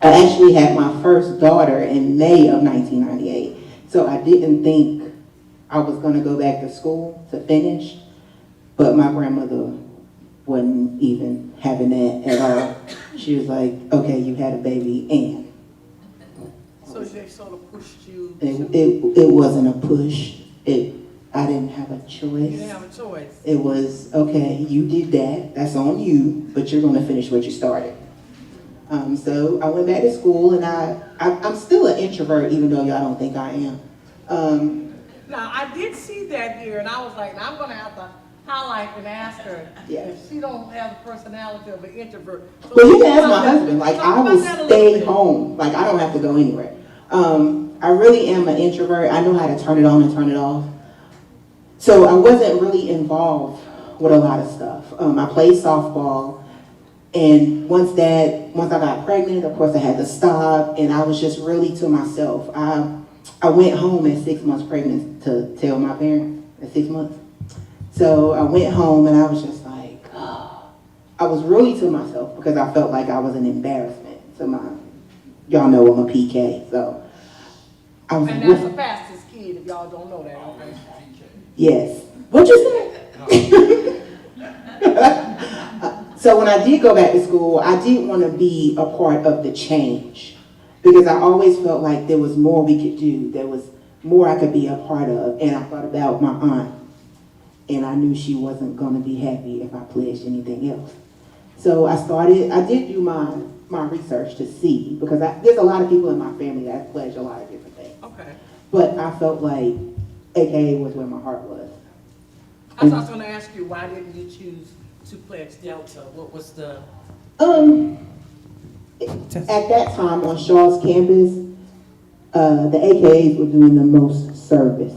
I actually had my first daughter in May of 1998. So I didn't think I was going to go back to school to finish, but my grandmother wasn't even having that at all. She was like, okay, you had a baby, and. So they sort of pushed you. It wasn't a push. I didn't have a choice. You didn't have a choice. It was, okay, you did that, that's on you, but you're gonna finish what you started. So I went back to school, and I'm still an introvert, even though y'all don't think I am. Now, I did see that here, and I was like, I'm gonna have to highlight and ask her if she don't have the personality of an introvert. So Well, you can ask my husband, like I will stay home, like I don't have to go anywhere. I really am an introvert. I know how to turn it on and turn it off. So I wasn't really involved with a lot of stuff. I played softball, and once I got pregnant, of course I had to stop, and I was just really to myself. I went home at 6 months pregnant to tell my parents at 6 months. So I went home, and I was just like, oh. I was really to myself because I felt like I was an embarrassment to y'all know I'm a PK, so. And that's the fastest kid, if y'all don't know that, okay? Yes. What you said? So when I did go back to school, I did want to be a part of the change because I always felt like there was more we could do. There was more I could be a part of. And I thought about my aunt, and I knew she wasn't going to be happy if I pledged anything else. So I did do my research to see, because there's a lot of people in my family that pledge a lot of different things. Okay. But I felt like AKA was where my heart was. I was going to ask you, why didn't you choose to pledge Delta? What was the... At that time on Shaw's campus, the AKAs were doing the most service.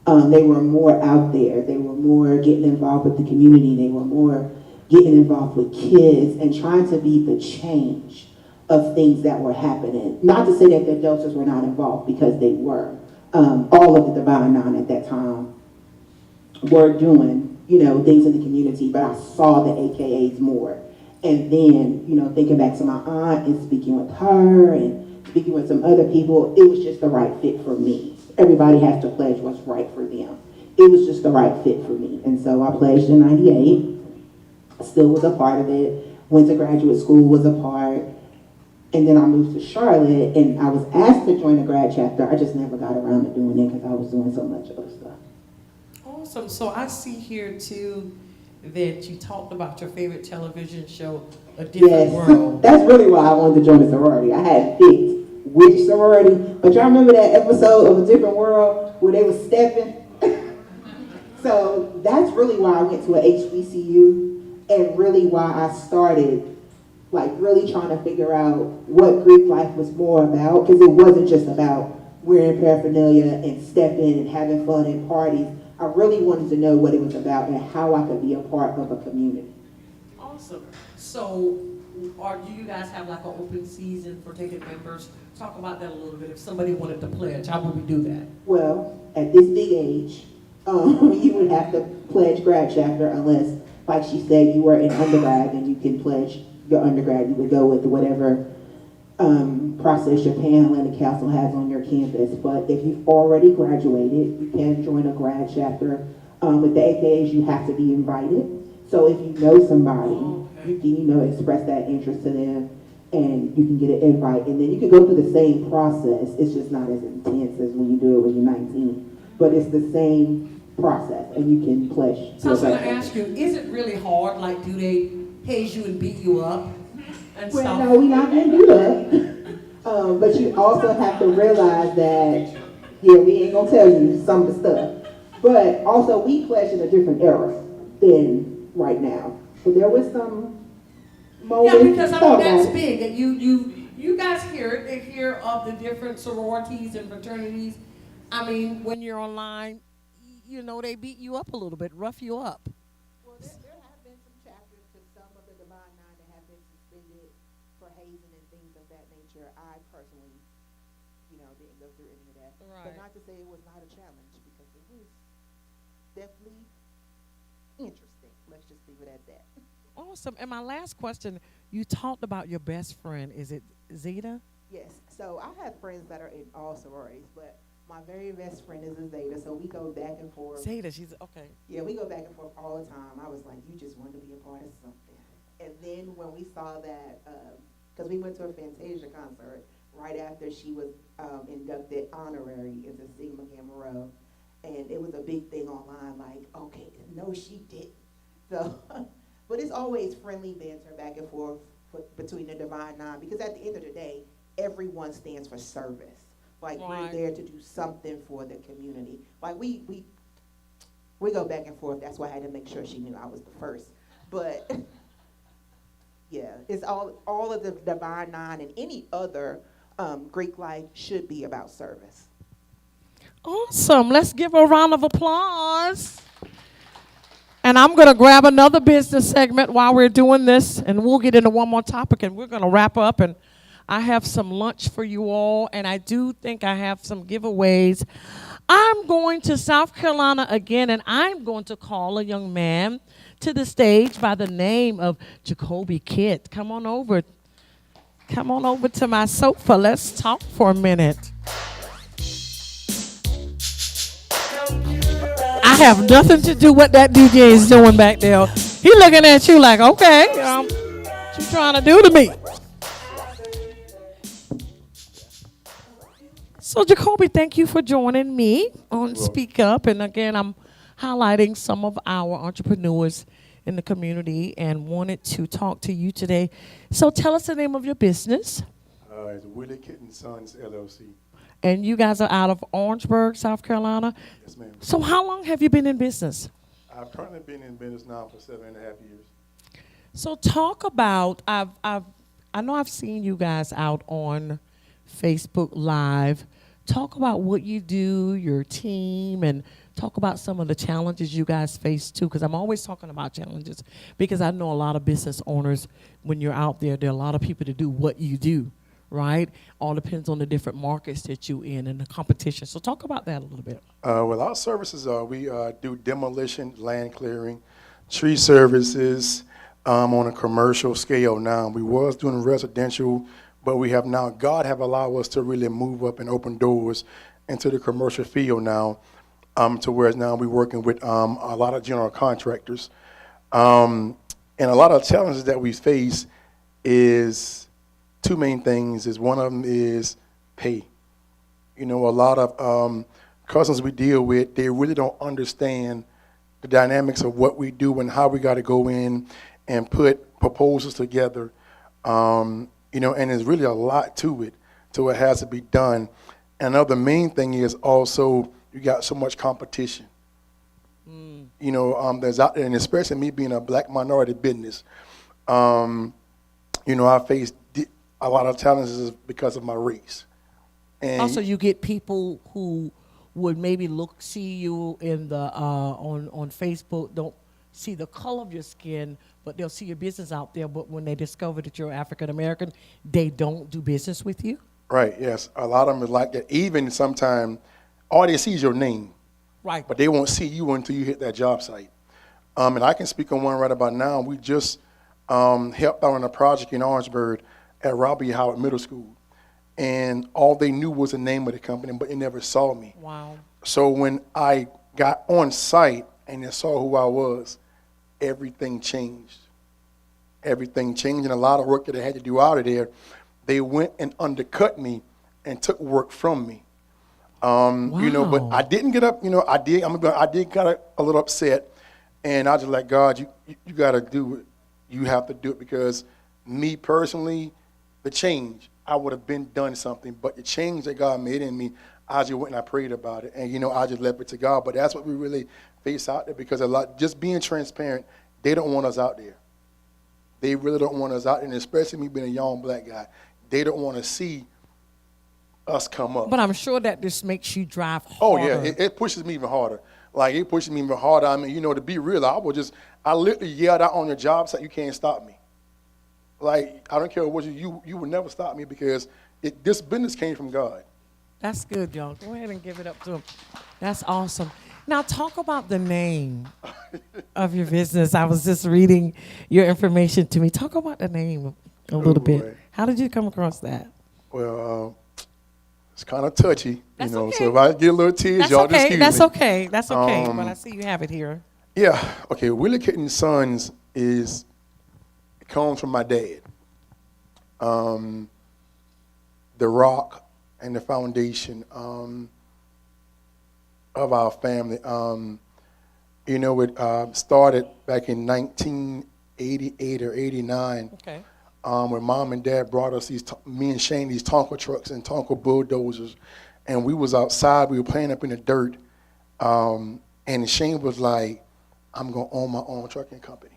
They were more out there. They were more getting involved with the community. They were more getting involved with kids and trying to be the change of things that were happening. Not to say that the Deltas were not involved, because they were. All of the Divine Nine at that time were doing things in the community, but I saw the AKAs more. And then, thinking back to my aunt and speaking with her and speaking with some other people, it was just the right fit for me. Everybody has to pledge what's right for them. It was just the right fit for me. And so I pledged in 98, still was a part of it, went to graduate school, was a part, and then I moved to Charlotte, and I was asked to join a grad chapter. I just never got around to doing it because I was doing so much other stuff. Awesome. So I see here too that you talked about your favorite television show, A Different World. That's really why I wanted to join a sorority. I had picked which sorority, but y'all remember that episode of A Different World where they were stepping? So that's really why I went to a HBCU, and really why I started really trying to figure out what Greek life was more about, because it wasn't just about wearing paraphernalia and stepping and having fun and parties. I really wanted to know what it was about and how I could be a part of a community. Awesome. So, do you guys have like an open season for ticket members? Talk about that a little bit. If somebody wanted to pledge, how would we do that? Well, at this big age, you would have to pledge grad chapter unless, like she said, you were in undergrad and you can pledge your undergrad. You would go with whatever process your Pan-Atlantic Council has on your campus. But if you've already graduated, you can join a grad chapter. With the AKAs, you have to be invited. So if you know somebody, you can, express that interest to them, and you can get an invite. And then you can go through the same process. It's just not as intense as when you do it when you're 19. But it's the same process, and you can pledge. So I was going to ask you, is it really hard? Like, do they haze you and beat you up and Well, stuff? no, we're not going to do that. But you also have to realize that, we ain't going to tell you some of the stuff. But also, we pledged in a different era than right now. So there was some moments. Yeah, because that's big, and you guys hear of the different sororities and fraternities. I mean, when you're online, they beat you up a little bit, rough you up. Well, there have been some chapters to some of the Divine Nine that have been suspended for hazing and things of that nature. I personally, didn't go through any of that. Right. But not to say it was not a challenge, because it was definitely interesting. Let's just leave it at that. Awesome. And my last question, you talked about your best friend. Is it Zeta? Yes. So I have friends that are in all sororities, but my very best friend is a Zeta, so we go back and forth. Zeta, she's okay. Yeah, we go back and forth all the time. I was like, you just wanted to be a part of something. And then when we saw that, because we went to a Fantasia concert right after she was inducted honorary into Sigma Gamma Rho, and it was a big thing online, like, okay, no, she didn't. So, but it's always friendly banter back and forth between the Divine Nine, because at the end of the day, everyone stands for service. Like, we're there to do something for the community. Like, we go back and forth. That's why I had to make sure she knew I was the first. But, yeah, it's all of the Divine Nine and any other Greek life should be about service. Awesome. Let's give her a round of applause. And I'm going to grab another business segment while we're doing this, and we'll get into one more topic, and we're going to wrap up. And I have some lunch for you all, and I do think I have some giveaways. I'm going to South Carolina again, and I'm going to call a young man to the stage by the name of Jacoby Kitt. Come on over. Come on over to my sofa. Let's talk for a minute. I have nothing to do with that DJ is doing back there. He looking at you like, okay, what you trying to do to me? So, Jacoby, thank you for joining me on Speak Up. And again, I'm highlighting some of our entrepreneurs in the community and wanted to talk to you today. So tell us the name of your business. It's Willie Kitten Sons, LLC. And you guys are out of Orangeburg, South Carolina? Yes, ma'am. So how long have you been in business? I've currently been in business now for 7.5 years. So talk about, I know I've seen you guys out on Facebook Live. Talk about what you do, your team, and talk about some of the challenges you guys face too, because I'm always talking about challenges, because I know a lot of business owners, when you're out there, there are a lot of people to do what you do, right? All depends on the different markets that you in and the competition. So talk about that a little bit. Well, our services are we do demolition, land clearing, tree services on a commercial scale now. We was doing residential, but we have now, God have allowed us to really move up and open doors into the commercial field now, to where now we're working with a lot of general contractors. And a lot of challenges that we face is two main things. Is one of them is pay. You know, a lot of customers we deal with, they really don't understand the dynamics of what we do and how we got to go in and put proposals together. You know, and there's really a lot to it, so it has to be done. Another main thing is also you got so much competition. You know, there's out there, and especially me being a black minority business, you know, I face a lot of challenges because of my race. And Also, you get people who would maybe see you in the on Facebook, don't see the color of your skin, but they'll see your business out there. But when they discover that you're African American, they don't do business with you. Right, yes. A lot of them is like that. Even sometimes, all they see is your name. Right. But they won't see you until you hit that job site. And I can speak on one right about now. We just helped out on a project in Orangeburg at Robbie Howard Middle School. And all they knew was the name of the company, but they never saw me. Wow. So when I got on site and they saw who I was, everything changed. Everything changed, and a lot of work that I had to do out of there, they went and undercut me and took work from me. You know, but I didn't get up. You know, I did got a little upset, and I was just like, God, you got to do it. You have to do it, because me personally, the change, I would have been done something, but the change that God made in me, I just went and I prayed about it, and you know, I just left it to God. But that's what we really face out there, because a lot, just being transparent, they don't want us out there. They really don't want us out there, and especially me being a young black guy, they don't want to see us come up. But I'm sure that this makes you drive harder. Oh yeah, it pushes me even harder. Like, it pushes me even harder. I mean, you know, to be real, I literally yelled out on your job site, you can't stop me. Like, I don't care what you would never stop me, because this business came from God. That's good, y'all. Go ahead and give it up to him. That's awesome. Now talk about the name of your business. I was just reading your information to me. Talk about the name a little bit. How did you come across that? Well, it's kind of touchy, you know. Okay. So if I get a little tears, y'all just excuse me. That's okay. That's okay. But I see you have it here. Yeah. Okay. Willie Kitten Sons comes from my dad. The rock and the foundation of our family. You know, it started back in 1988 or 89. Okay. When Mom and Dad brought us me and Shane, these Tonka trucks and Tonka bulldozers, and we was outside, we were playing up in the dirt, and Shane was like, I'm gonna own my own trucking company.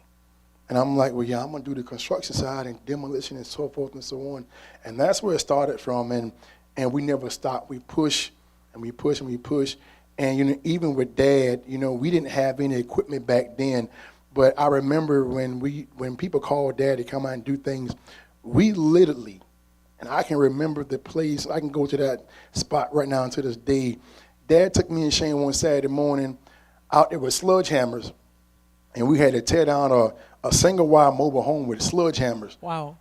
And I'm like, well, yeah, I'm gonna do the construction side and demolition and so forth and so on. And that's where it started from, and we never stopped. We push and we push and we push. And you know, even with Dad, you know, we didn't have any equipment back then. But I remember when people called Dad to come out and do things, we literally, and I can remember the place, I can go to that spot right now to this day. Dad took me and Shane one Saturday morning out there with sludge hammers, and we had to tear down a single wire mobile home with sludge hammers. Wow.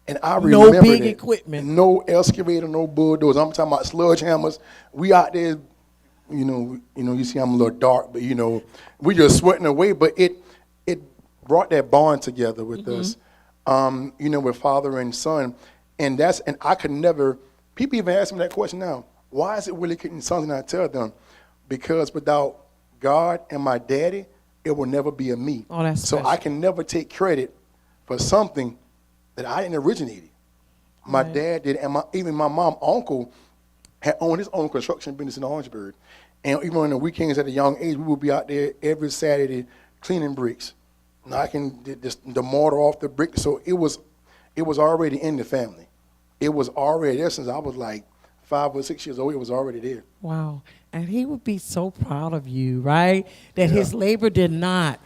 And I remember no big equipment. No excavator, no bulldozer. I'm talking about sludge hammers. We out there, you know, you see I'm a little dark, but you know, we just sweating away, but it brought that bond together with us, you know, with father and son. And I could never, people even ask me that question now, why is it Willie Kitten Sons? And I tell them, because without God and my daddy, it will never be a me. Oh, that's so special. I can never take credit for something that I didn't originate. My dad did, and even my mom, uncle, had owned his own construction business in Orangeburg. And even on the weekends at a young age, we would be out there every Saturday cleaning bricks, knocking the mortar off the brick. So it was already in the family. It was already there since I was like 5 or 6 years old. It was already there. Wow. And he would be so proud of you, right? That his labor did not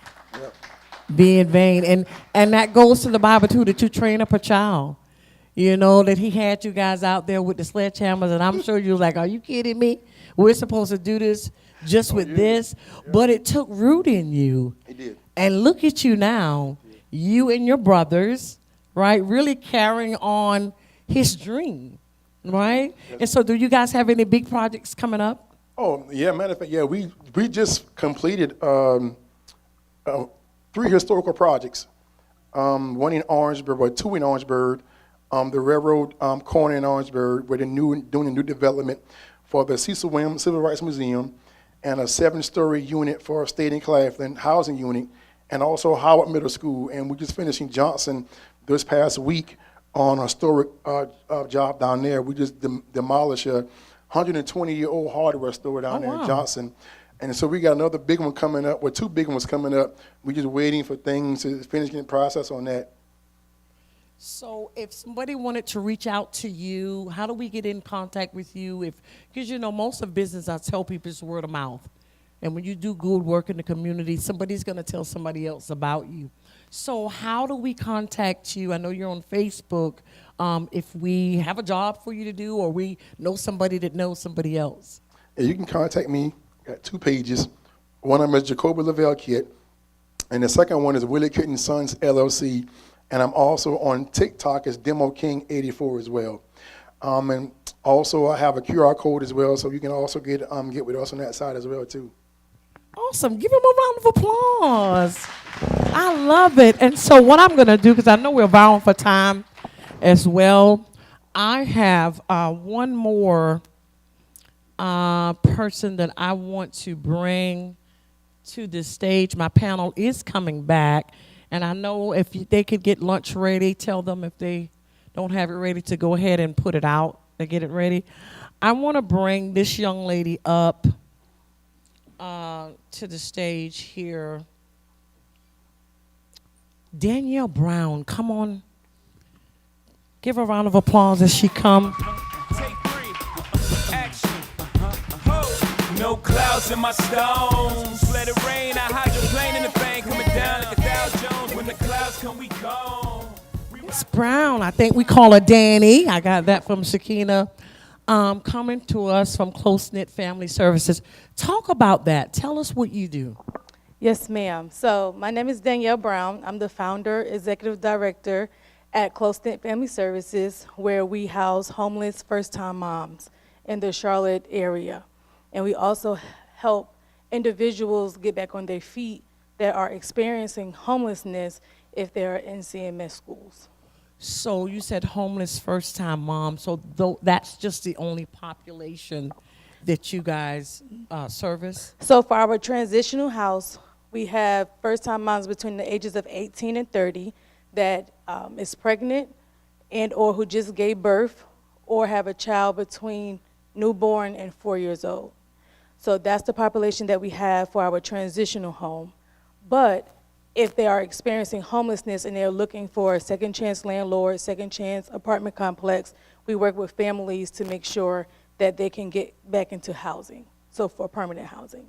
be in vain. And that goes to the Bible too, that you train up a child you know, that he had you guys out there with the sledgehammers, and I'm sure you was like, are you kidding me? We're supposed to do this just with this? But it took root in you. It did. And look at you now, you and your brothers, right, really carrying on his dream, right? And so do you guys have any big projects coming up? Oh, yeah, matter of fact, yeah, we just completed 3 historical projects. One in Orangeburg, or 2 in Orangeburg, the railroad corner in Orangeburg, where they're doing a new development for the Cecil Williams Civil Rights Museum, and a 7-story unit for State and Claflin housing unit, and also Howard Middle School. And we just finished in Johnson this past week on a historic job down there. We just demolished a 120-year-old hardware store down there in Johnson. And so we got another big one coming up, 2 big ones coming up. We're just waiting for things to finish the process on that. So if somebody wanted to reach out to you, how do we get in contact with you? Because, you know, most of business, I tell people, is word of mouth. And when you do good work in the community, somebody's going to tell somebody else about you. So how do we contact you? I know you're on Facebook. If we have a job for you to do, or we know somebody that knows somebody else. Yeah, you can contact me. Got 2 pages. One of them is Jacoby Lavelle Kit, and the second one is Willie Kit & Sons LLC. And I'm also on TikTok as Demo King 84 as well. And also I have a QR code as well, so you can also get with us on that side as well too. Awesome. Give him a round of applause. I love it. And so what I'm going to do, because I know we're vowing for time as well, I have one more person that I want to bring to the stage. My panel is coming back. And I know if they could get lunch ready, tell them if they don't have it ready to go ahead and put it out to get it ready. I want to bring this young lady up to the stage here. Danielle Brown, come on. Give her a round of applause as she comes. No clouds in my stones. Let it rain. I hydroplane in the bank coming down like a Dow Jones. When the clouds come, we go. Miss Brown, I think we call her Danny. I got that from Shakina. Coming to us from Close Knit Family Services. Talk about that. Tell us what you do. Yes, ma'am. So my name is Danielle Brown. I'm the founder, executive director at Close Knit Family Services, where we house homeless first-time moms in the Charlotte area. And we also help individuals get back on their feet that are experiencing homelessness if they're in CMS schools. So you said homeless first-time mom. So that's just the only population that you guys service? So for our transitional house, we have first-time moms between the ages of 18 and 30 that is pregnant and or who just gave birth or have a child between newborn and 4 years old. So that's the population that we have for our transitional home. But if they are experiencing homelessness and they're looking for a second chance landlord, second chance apartment complex, we work with families to make sure that they can get back into housing, so for permanent housing.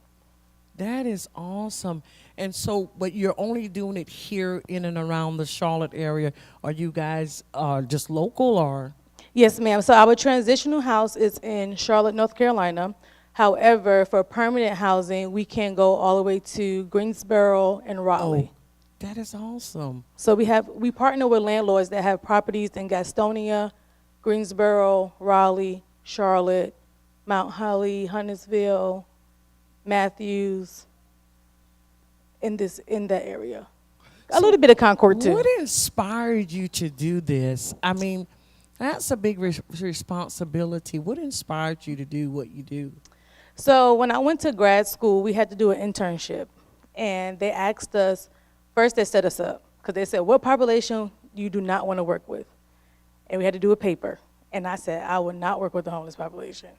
That is awesome. And so, but you're only doing it here in and around the Charlotte area. Are you guys just local or? Yes, ma'am. So our transitional house is in Charlotte, North Carolina. However, for permanent housing, we can go all the way to Greensboro and Raleigh. Oh, that is awesome. So we partner with landlords that have properties in Gastonia, Greensboro, Raleigh, Charlotte, Mount Holly, Huntersville, Matthews, in that area. A little bit of Concord too. What inspired you to do this? I mean, that's a big responsibility. What inspired you to do what you do? So when I went to grad school, we had to do an internship. And they asked us, first they set us up, because they said, what population you do not want to work with? And we had to do a paper. And I said, I would not work with the homeless population.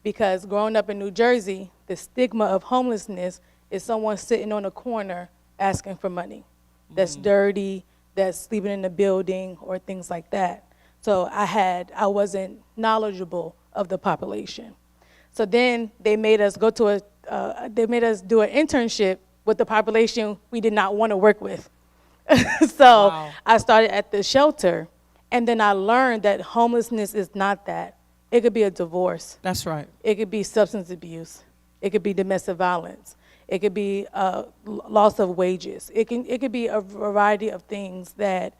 Because growing up in New Jersey, the stigma of homelessness is someone sitting on a corner asking for money. That's dirty, that's sleeping in the building, or things like that. So I wasn't knowledgeable of the population. So then they made us go to they made us do an internship with the population we did not want to work with. So wow. I started at the shelter, And then I learned that homelessness is not that. It could be a divorce. That's right. It could be substance abuse. It could be domestic violence. It could be loss of wages. It could be a variety of things that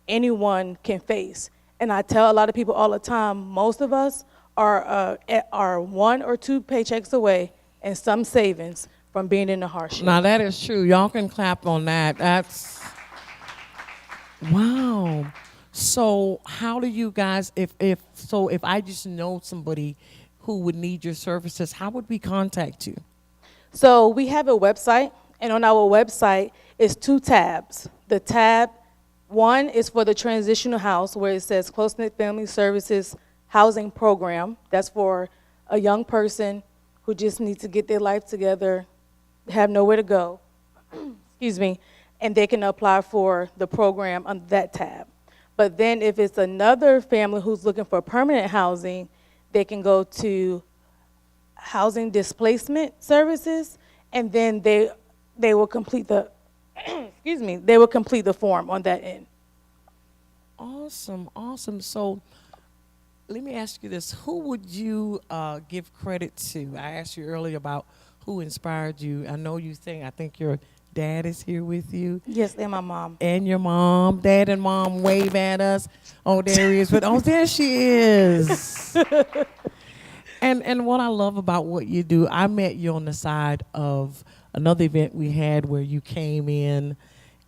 anyone can face. And I tell a lot of people all the time, most of us are 1 or 2 paychecks away and some savings from being in a hardship. Now that is true. Y'all can clap on that. That's, wow. So how do you guys, if I just know somebody who would need your services, how would we contact you? So we have a website, and on our website is 2 tabs. The tab 1 is for the transitional house, where it says Close-Knit Family Services Housing Program. That's for a young person who just needs to get their life together, have nowhere to go, excuse me, and they can apply for the program on that tab. But then if it's another family who's looking for permanent housing, they can go to Housing Displacement Services, and then they will complete the excuse me, they will complete the form on that end. Awesome, awesome. So let me ask you this. Who would you give credit to? I asked you earlier about who inspired you. I know you think, I think your dad is here with you. Yes, and my mom. And your mom. Dad and mom wave at us. Oh, there he is. But, oh, there she is. And what I love about what you do, I met you on the side of another event we had where you came in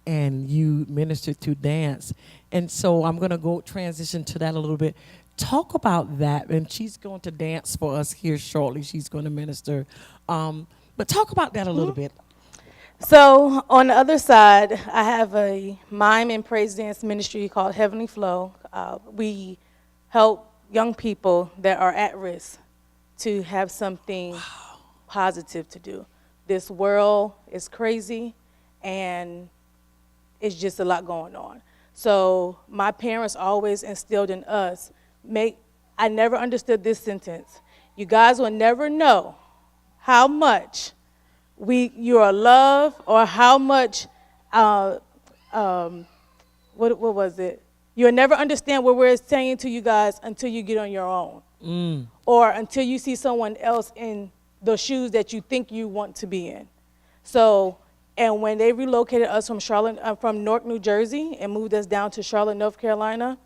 and you ministered through dance. And so I'm going to go transition to that a little bit. Talk about that. And she's going to dance for us here shortly. She's going to minister. But talk about that a little bit. So on the other side, I have a mime and praise dance ministry called Heavenly Flow. We help young people that are at risk to have something positive to do. This world is crazy, and it's just a lot going on. So my parents always instilled in us, I never understood this sentence. You guys will never know how much you are loved, or how much, what was it? You'll never understand what we're saying to you guys until you get on your own. Or until you see someone else in the shoes that you think you want to be in. So, and when they relocated us from Newark, New Jersey, and moved us down to Charlotte, North Carolina,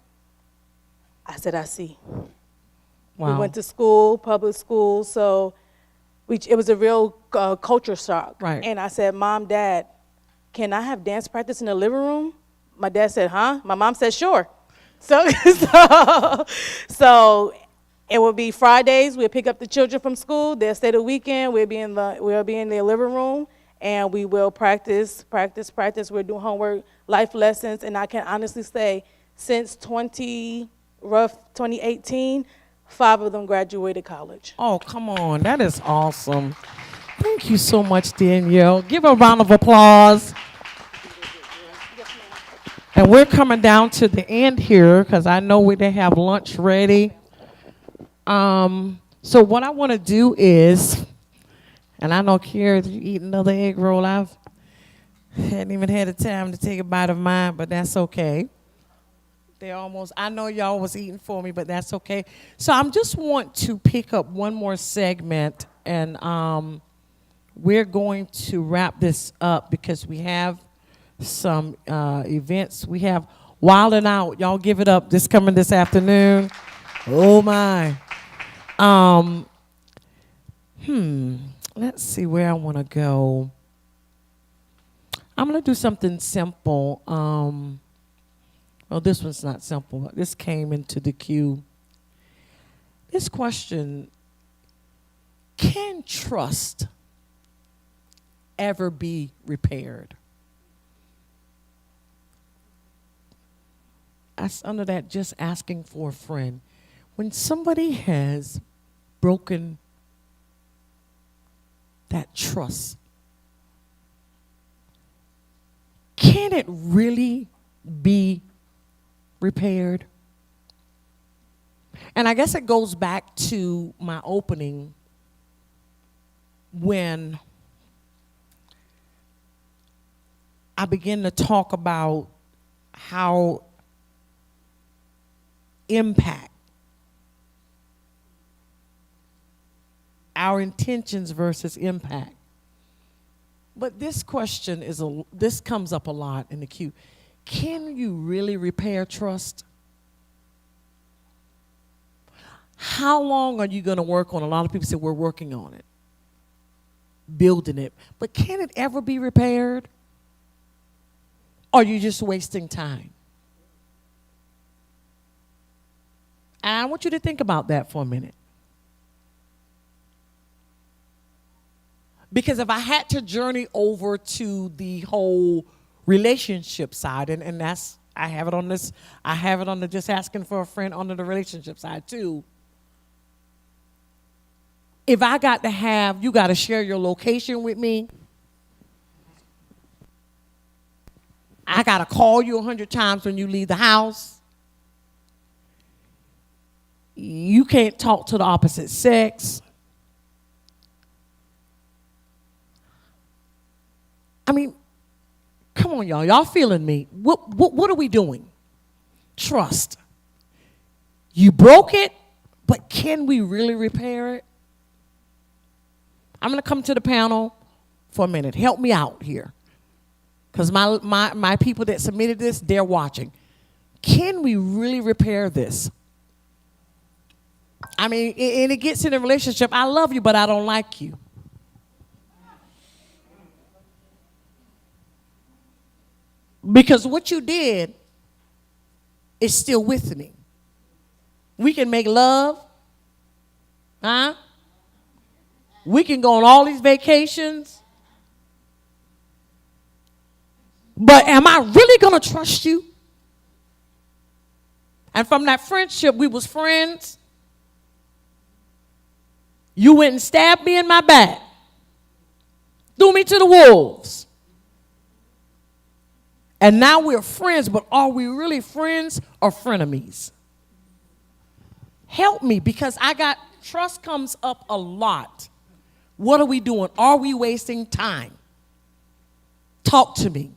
I said, I see. Wow. We went to school, public school, so it was a real culture shock. Right. And I said, Mom, Dad, can I have dance practice in the living room? My dad said, huh? My mom said, sure. So it will be Fridays. We'll pick up the children from school. They'll stay the weekend. We'll be in their living room, and we will practice. We're doing homework, life lessons, and I can honestly say, since 2018, 5 of them graduated college. Oh, come on. That is awesome. Thank you so much, Danielle. Give a round of applause. And we're coming down to the end here because I know they have lunch ready. So what I want to do is, and I know Kira, you eat another egg roll. I hadn't even had the time to take a bite of mine, but that's okay. I know y'all was eating for me, but that's okay. So I just want to pick up one more segment, and we're going to wrap this up because we have some events. We have Wild 'N Out. Y'all give it up. This coming this afternoon. Oh, my. Let's see where I want to go. I'm going to do something simple. Well, this one's not simple, but this came into the queue. This question, can trust ever be repaired? That's under that just asking for a friend. When somebody has broken that trust, can it really be repaired? And I guess it goes back to my opening when I began to talk about how impact. Our intentions versus impact. But this question this comes up a lot in the queue. Can you really repair trust? How long are you going to work on? A lot of people say we're working on it, building it. But can it ever be repaired? Or are you just wasting time? And I want you to think about that for a minute. Because if I had to journey over to the whole relationship side, and that's, I have it on the just asking for a friend under the relationship side too. If I got to have, you got to share your location with me. I got to call you 100 times when you leave the house. You can't talk to the opposite sex. I mean, come on, y'all. Y'all feeling me. What are we doing? Trust. You broke it, but can we really repair it? I'm going to come to the panel for a minute. Help me out here. Because my people that submitted this, they're watching. Can we really repair this? I mean, and it gets in a relationship. I love you, but I don't like you. Because what you did is still with me. We can make love. Huh? We can go on all these vacations. But am I really going to trust you? And from that friendship, we was friends. You went and stabbed me in my back. Threw me to the wolves. And now we're friends, but are we really friends or frenemies? Help me, because trust comes up a lot. What are we doing? Are we wasting time? Talk to me.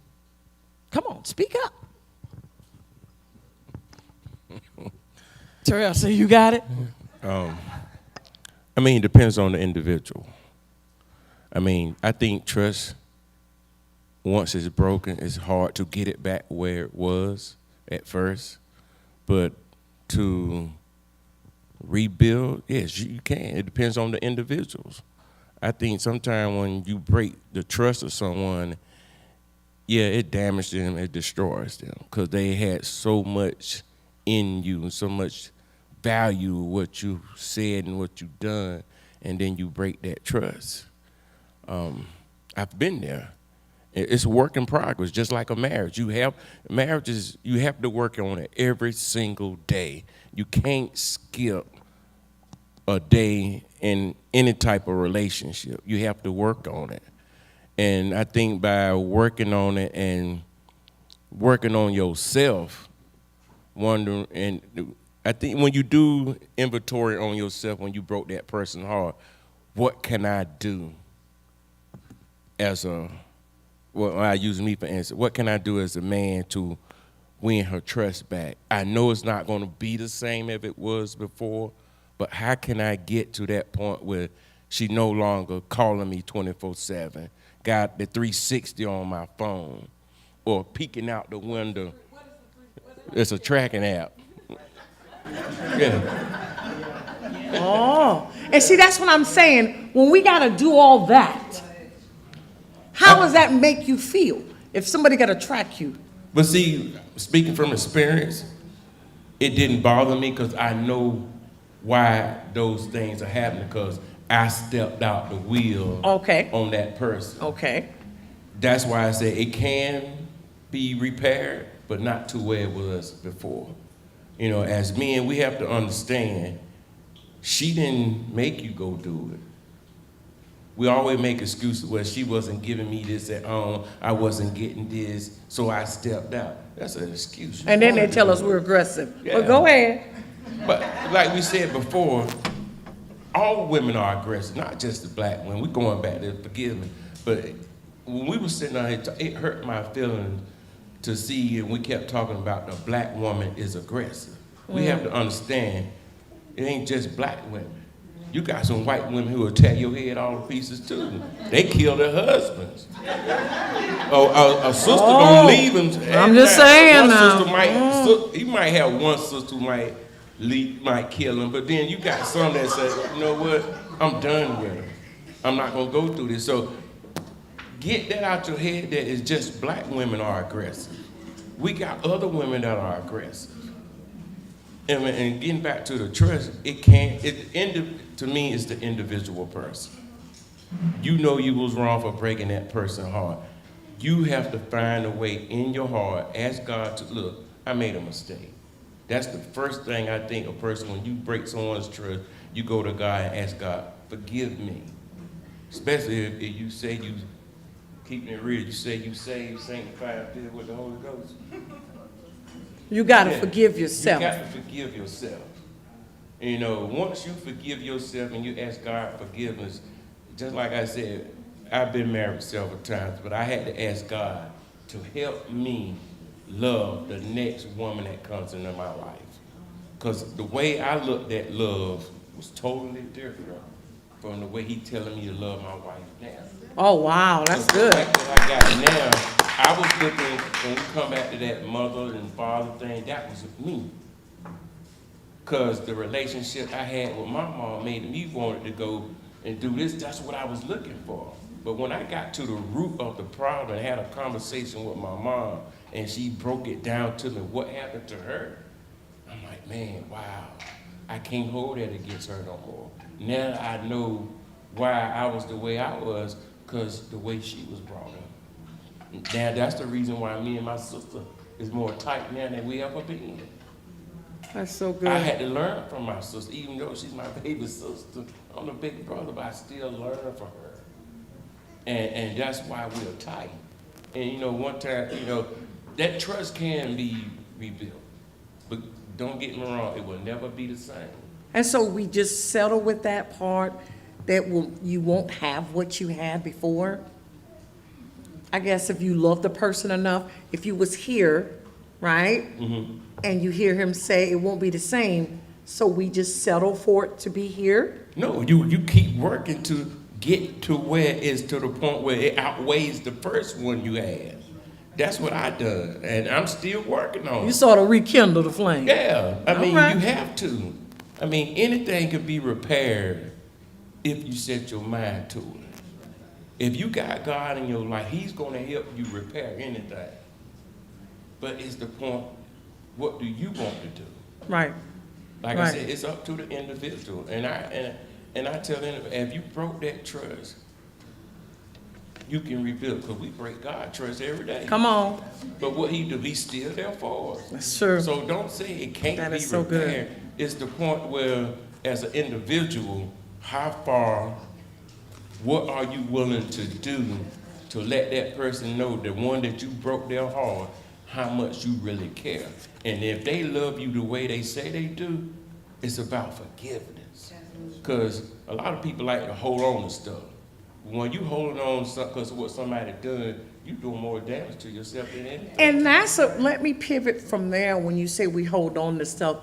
Come on, speak up. Terrell, so you got it? I mean, it depends on the individual. I mean, I think trust, once it's broken, it's hard to get it back where it was at first. But to rebuild, yes, you can. It depends on the individuals. I think sometimes when you break the trust of someone, yeah, it damages them, it destroys them, because they had so much in you, so much value what you said and what you done, and then you break that trust. I've been there. It's a work in progress, just like a marriage. You have to work on it every single day. You can't skip a day in any type of relationship. You have to work on it. And I think by working on it and working on yourself, and I think when you do inventory on yourself, when you broke that person's heart, what can I do I use me for instance, what can I do as a man to win her trust back? I know it's not going to be the same as it was before, but how can I get to that point where she no longer calling me 24/7, got the 360 on my phone, or peeking out the window? It's a tracking app. Yeah. Oh, and see, that's what I'm saying. When we got to do all that, how does that make you feel if somebody got to track you? But see, speaking from experience, it didn't bother me because I know why those things are happening, because I stepped out the wheel on that person. Okay. That's why I say it can be repaired, but not to where it was before. You know, as men, we have to understand, she didn't make you go do it. We always make excuses where she wasn't giving me this at home, I wasn't getting this, so I stepped out. That's an excuse. And then they tell us we're aggressive. Yeah. But go ahead. But like we said before, all women are aggressive, not just the black women. We're going back there, forgive me. But when we were sitting out here, it hurt my feelings to see, and we kept talking about the black woman is aggressive. We have to understand it ain't just black women. You got some white women who will tear your head all to pieces too. They kill their husbands. A sister gonna leave him. I'm just saying now. You might have one sister who might kill him, but then you got some that say, you know what, I'm done with her. I'm not gonna go through this. So get that out your head that it's just black women are aggressive. We got other women that are aggressive. And getting back to the trust, to me, it's the individual person. You know you was wrong for breaking that person's heart. You have to find a way in your heart, ask God to, look, I made a mistake. That's the first thing I think a person, when you break someone's trust, you go to God and ask God, forgive me. Especially if you say you, keeping it real, you say you saved, sanctified, filled with the Holy Ghost. You got to forgive yourself. You got to forgive yourself. You know, once you forgive yourself and you ask God forgiveness, just like I said, I've been married several times, but I had to ask God to help me love the next woman that comes into my life. Because the way I looked at love was totally different from the way He's telling me to love my wife now. Oh, wow, that's good. The fact that I got now, I was looking, when we come back to that mother and father thing, that was me. Because the relationship I had with my mom made me want to go and do this. That's what I was looking for. But when I got to the root of the problem and had a conversation with my mom, and she broke it down to me, what happened to her? I'm like, man, wow, I can't hold that against her no more. Now I know why I was the way I was, because the way she was brought up. Now that's the reason why me and my sister is more tight now than we ever been. That's so good. I had to learn from my sister, even though she's my baby sister. I'm the big brother, but I still learn from her. And that's why we're tight. And you know, one time, you know, that trust can be rebuilt. But don't get me wrong, it will never be the same. And so we just settle with that part that you won't have what you had before. I guess if you love the person enough, if you was here, right? Mm-hmm. And you hear him say it won't be the same, so we just settle for it to be here? No, you keep working to get to where it's to the point where it outweighs the first one you had. That's what I done, and I'm still working on it. You sort of rekindle the flame. Yeah, I mean, right. You have to. I mean, anything can be repaired if you set your mind to it. If you got God in your life, He's going to help you repair anything. But it's the point, what do you want to do? Right. Like I said, it's up to the individual. And I tell them, if you broke that trust, you can rebuild. Because we break God's trust every day. Come on. But what He do, He's still there for us. That's true. So don't say it can't that be is so repaired. Good. It's the point where, as an individual, how far, what are you willing to do to let that person know, the one that you broke their heart, how much you really care. And if they love you the way they say they do, it's about forgiveness. Because a lot of people like to hold on to stuff. When you hold on to something because of what somebody done, you do more damage to yourself than anything. And let me pivot from there when you say we hold on to stuff.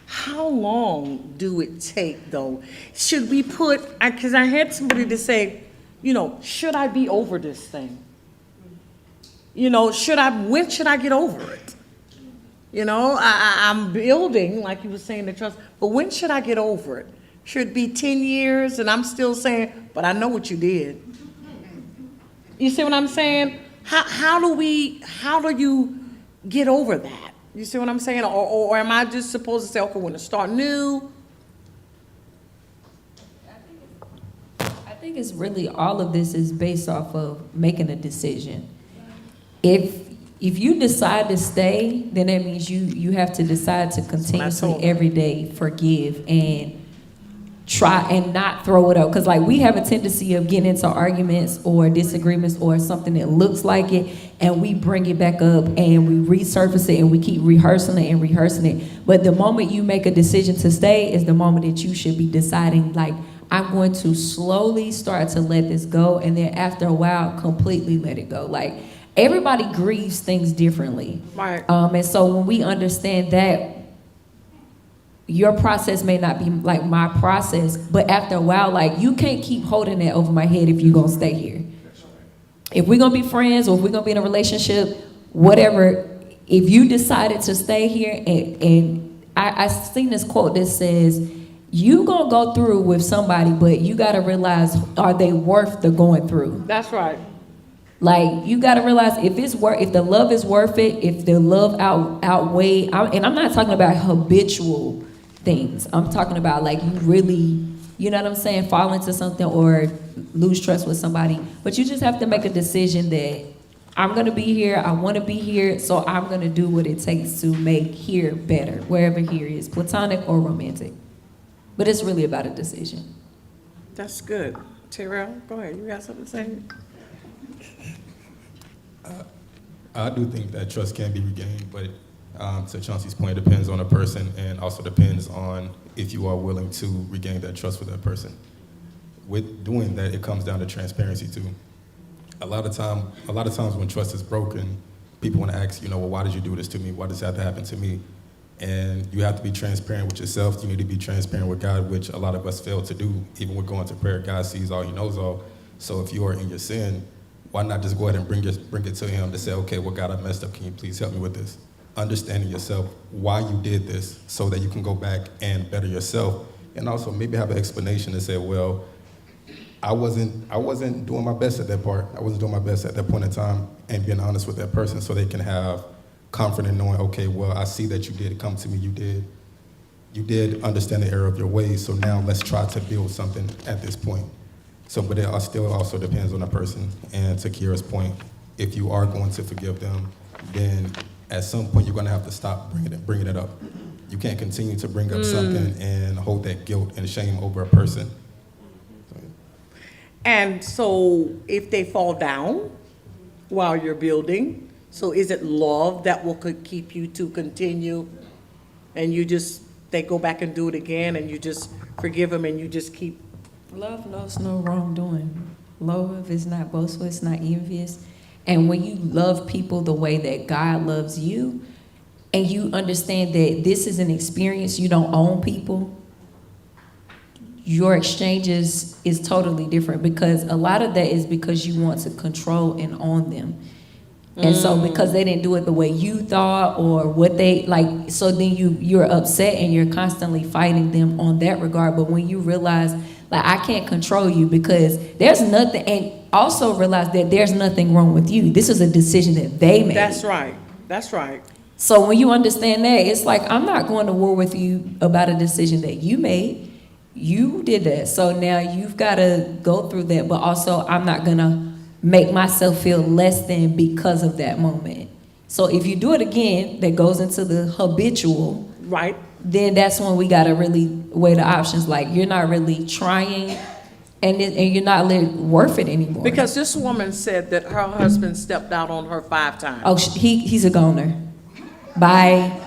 How long do it take, though? Should we because I had somebody to say, you know, should I be over this thing? You know, when should I get over it? You know, I'm building, like you were saying, the trust, but when should I get over it? Should it be 10 years and I'm still saying, but I know what you did. You see what I'm saying? How do you get over that? You see what I'm saying? Or am I just supposed to say, okay, when to start new? I think it's really, all of this is based off of making a decision. If you decide to stay, then that means you have to decide to continuously every day forgive and try and not throw it up. Because like we have a tendency of getting into arguments or disagreements or something that looks like it, and we bring it back up and we resurface it and we keep rehearsing it. But the moment you make a decision to stay is the moment that you should be deciding, like, I'm going to slowly start to let this go, and then after a while completely let it go. Like, everybody grieves things differently. Right. And so when we understand that, your process may not be like my process, but after a while, like you can't keep holding that over my head if you're gonna stay here. If we're gonna be friends or if we're gonna be in a relationship, whatever, if you decided to stay here, and I seen this quote that says, you gonna go through with somebody, but you gotta realize, are they worth the going through? That's right. Like, you gotta realize if the love is worth it, if the love outweigh, and I'm not talking about habitual things. I'm talking about like you really, you know what I'm saying, fall into something or lose trust with somebody. But you just have to make a decision that I'm gonna be here, I wanna be here, so I'm gonna do what it takes to make here better, wherever here is, platonic or romantic. But it's really about a decision. That's good. Terrell, go ahead. You got something to say? I do think that trust can be regained, but to Chauncey's point, it depends on the person and also depends on if you are willing to regain that trust with that person. With doing that, it comes down to transparency too. A lot of times when trust is broken, people want to ask, well, why did you do this to me? Why does that happen to me? And you have to be transparent with yourself. You need to be transparent with God, which a lot of us fail to do. Even with going to prayer, God sees all, He knows all. So if you are in your sin, why not just go ahead and bring it to Him to say, okay, well, God, I messed up. Can you please help me with this? Understanding yourself, why you did this, so that you can go back and better yourself. And also maybe have an explanation to say, well, I wasn't doing my best at that part. I wasn't doing my best at that point in time, and being honest with that person so they can have comfort in knowing, okay, well, I see that you did come to me. You did understand the error of your ways. So now let's try to build something at this point. So, but it still also depends on the person. And to Kira's point, if you are going to forgive them, then at some point you're going to have to stop bringing it up. You can't continue to bring up something and hold that guilt and shame over a person. And so if they fall down while you're building, so is it love that will keep you to continue? And they go back and do it again and you just forgive them and you just keep. Love knows no wrongdoing. Love is not boastful, it's not envious. And when you love people the way that God loves you, and you understand that this is an experience, you don't own people, your exchanges is totally different, because a lot of that is because you want to control and own them. And so because they didn't do it the way you thought or what they like, so then you're upset and you're constantly fighting them on that regard. But when you realize, like, I can't control you because there's nothing, and also realize that there's nothing wrong with you. This is a decision that they made. That's right. That's right. So when you understand that, it's like, I'm not going to war with you about a decision that you made. You did that. So now you've got to go through that, but also I'm not going to make myself feel less than because of that moment. So if you do it again, that goes into the habitual, right? Then that's when we got to really weigh the options. Like, you're not really trying, and you're not really worth it anymore. Because this woman said that her husband stepped out on her 5 times. Oh, he's a goner. Bye.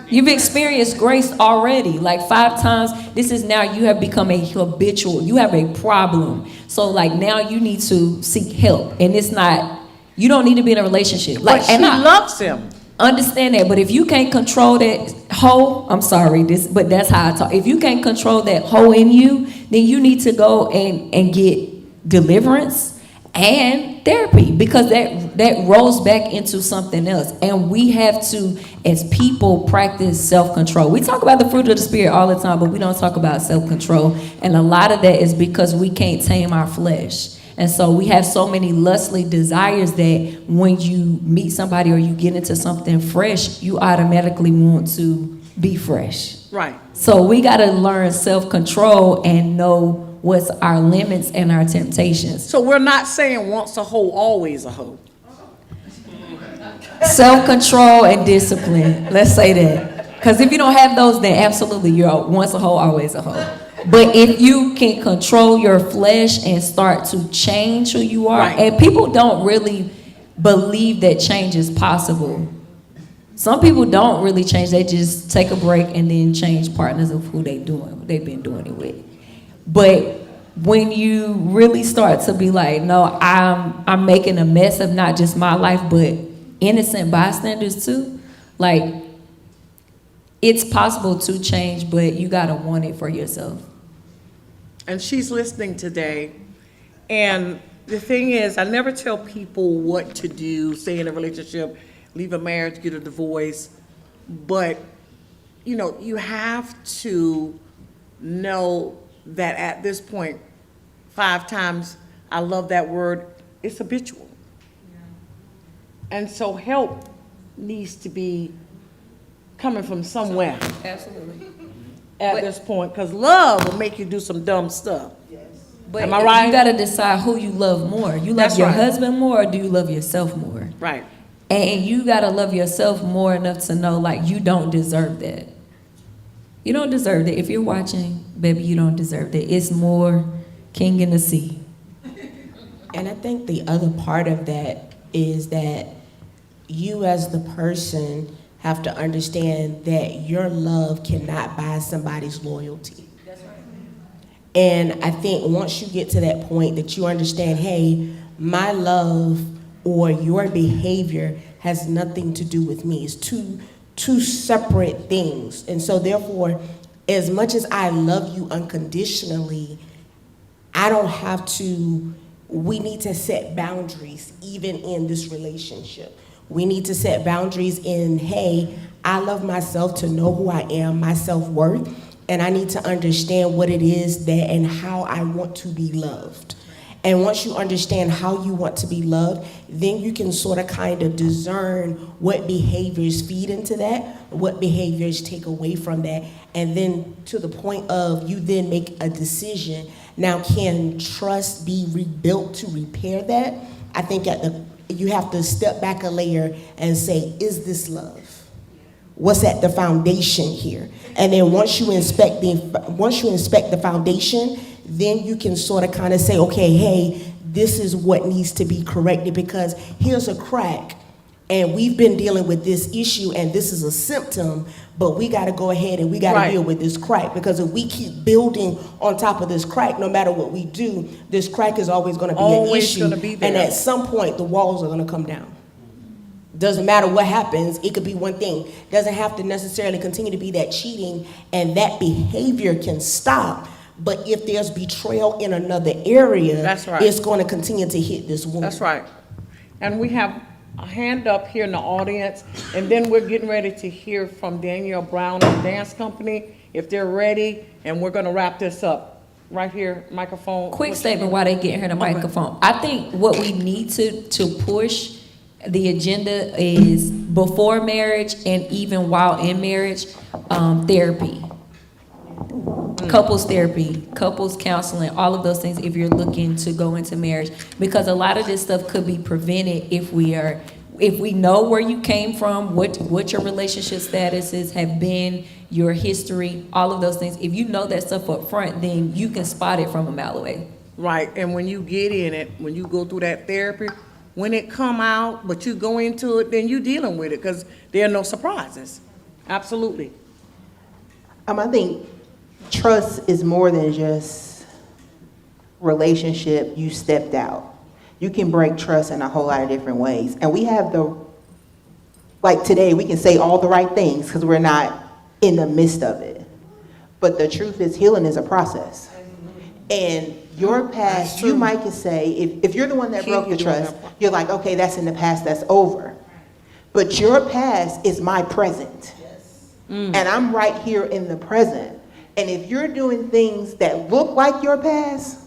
You've experienced grace already, like 5 times. This is now you have become a habitual. You have a problem. So like now you need to seek help. And it's not, you don't need to be in a relationship. Like, but she loves him. Understand that. But if you can't control that hoe, I'm sorry, but that's how I talk. If you can't control that hoe in you, then you need to go and get deliverance and therapy, because that rolls back into something else. And we have to, as people, practice self-control. We talk about the fruit of the Spirit all the time, but we don't talk about self-control. And a lot of that is because we can't tame our flesh. And so we have so many lustly desires that when you meet somebody or you get into something fresh, you automatically want to be fresh. Right. So we got to learn self-control and know what's our limits and our temptations. So we're not saying once a hoe, always a hoe. Self-control and discipline. Let's say that. Because if you don't have those, then absolutely you're once a hoe, always a hoe. But if you can control your flesh and start to change who you are, right. And people don't really believe that change is possible. Some people don't really change. They just take a break and then change partners of who they've been doing it with. But when you really start to be like, no, I'm making a mess of not just my life, but innocent bystanders too. Like, it's possible to change, but you gotta want it for yourself. And she's listening today. And the thing is, I never tell people what to do, stay in a relationship, leave a marriage, get a divorce. But, you know, you have to know that at this point, 5 times, I love that word, it's habitual. And so help needs to be coming from somewhere. Absolutely. At this point, because love will make you do some dumb stuff. But am I right? You gotta decide who you love more. You love That's your right. husband more, or do you love yourself more? Right. And you gotta love yourself more enough to know, like, you don't deserve that. You don't deserve that. If you're watching, baby, you don't deserve that. It's more king in the sea. And I think the other part of that is that you as the person have to understand that your love cannot buy somebody's loyalty. That's right. And I think once you get to that point that you understand, hey, my love or your behavior has nothing to do with me. It's two separate things. And so therefore, as much as I love you unconditionally, I don't have to, we need to set boundaries even in this relationship. We need to set boundaries in, hey, I love myself to know who I am, my self-worth, and I need to understand what it is that and how I want to be loved. And once you understand how you want to be loved, then you can sort of kind of discern what behaviors feed into that, what behaviors take away from that, and then to the point of you then make a decision. Now, can trust be rebuilt to repair that? I think you have to step back a layer and say, is this love? What's at the foundation here? And then once you inspect the foundation, then you can sort of kind of say, okay, hey, this is what needs to be corrected because here's a crack and we've been dealing with this issue and this is a symptom, but we got to go ahead and we got to deal with this crack because if we keep building on top of this crack, no matter what we do, this crack is always going to be an issue. And at some point, the walls are going to come down. Doesn't matter what happens, it could be one thing. Doesn't have to necessarily continue to be that cheating and that behavior can stop. But if there's betrayal in another area, That's right. it's going to continue to hit this woman. That's right. And we have a hand up here in the audience, and then we're getting ready to hear from Danielle Brown and Dance Company, if they're ready, and we're going to wrap this up. Right here, microphone. Quick statement while they get her the microphone. I think what we need to push the agenda is before marriage and even while in marriage, therapy. Couples therapy, couples counseling, all of those things if you're looking to go into marriage. Because a lot of this stuff could be prevented if we know where you came from, what your relationship statuses have been, your history, all of those things. If you know that stuff up front, then you can spot it from a mile away. Right, and when you get in it, when you go through that therapy, when it come out, but you go into it, then you dealing with it because there are no surprises. Absolutely. I think trust is more than just relationship, you stepped out. You can break trust in a whole lot of different ways. And we have like today, we can say all the right things because we're not in the midst of it. But the truth is healing is a process. And your past, you might can say, if you're the one that broke the trust, you're like, okay, that's in the past, that's over. But your past is my present. And I'm right here in the present. And if you're doing things that look like your past,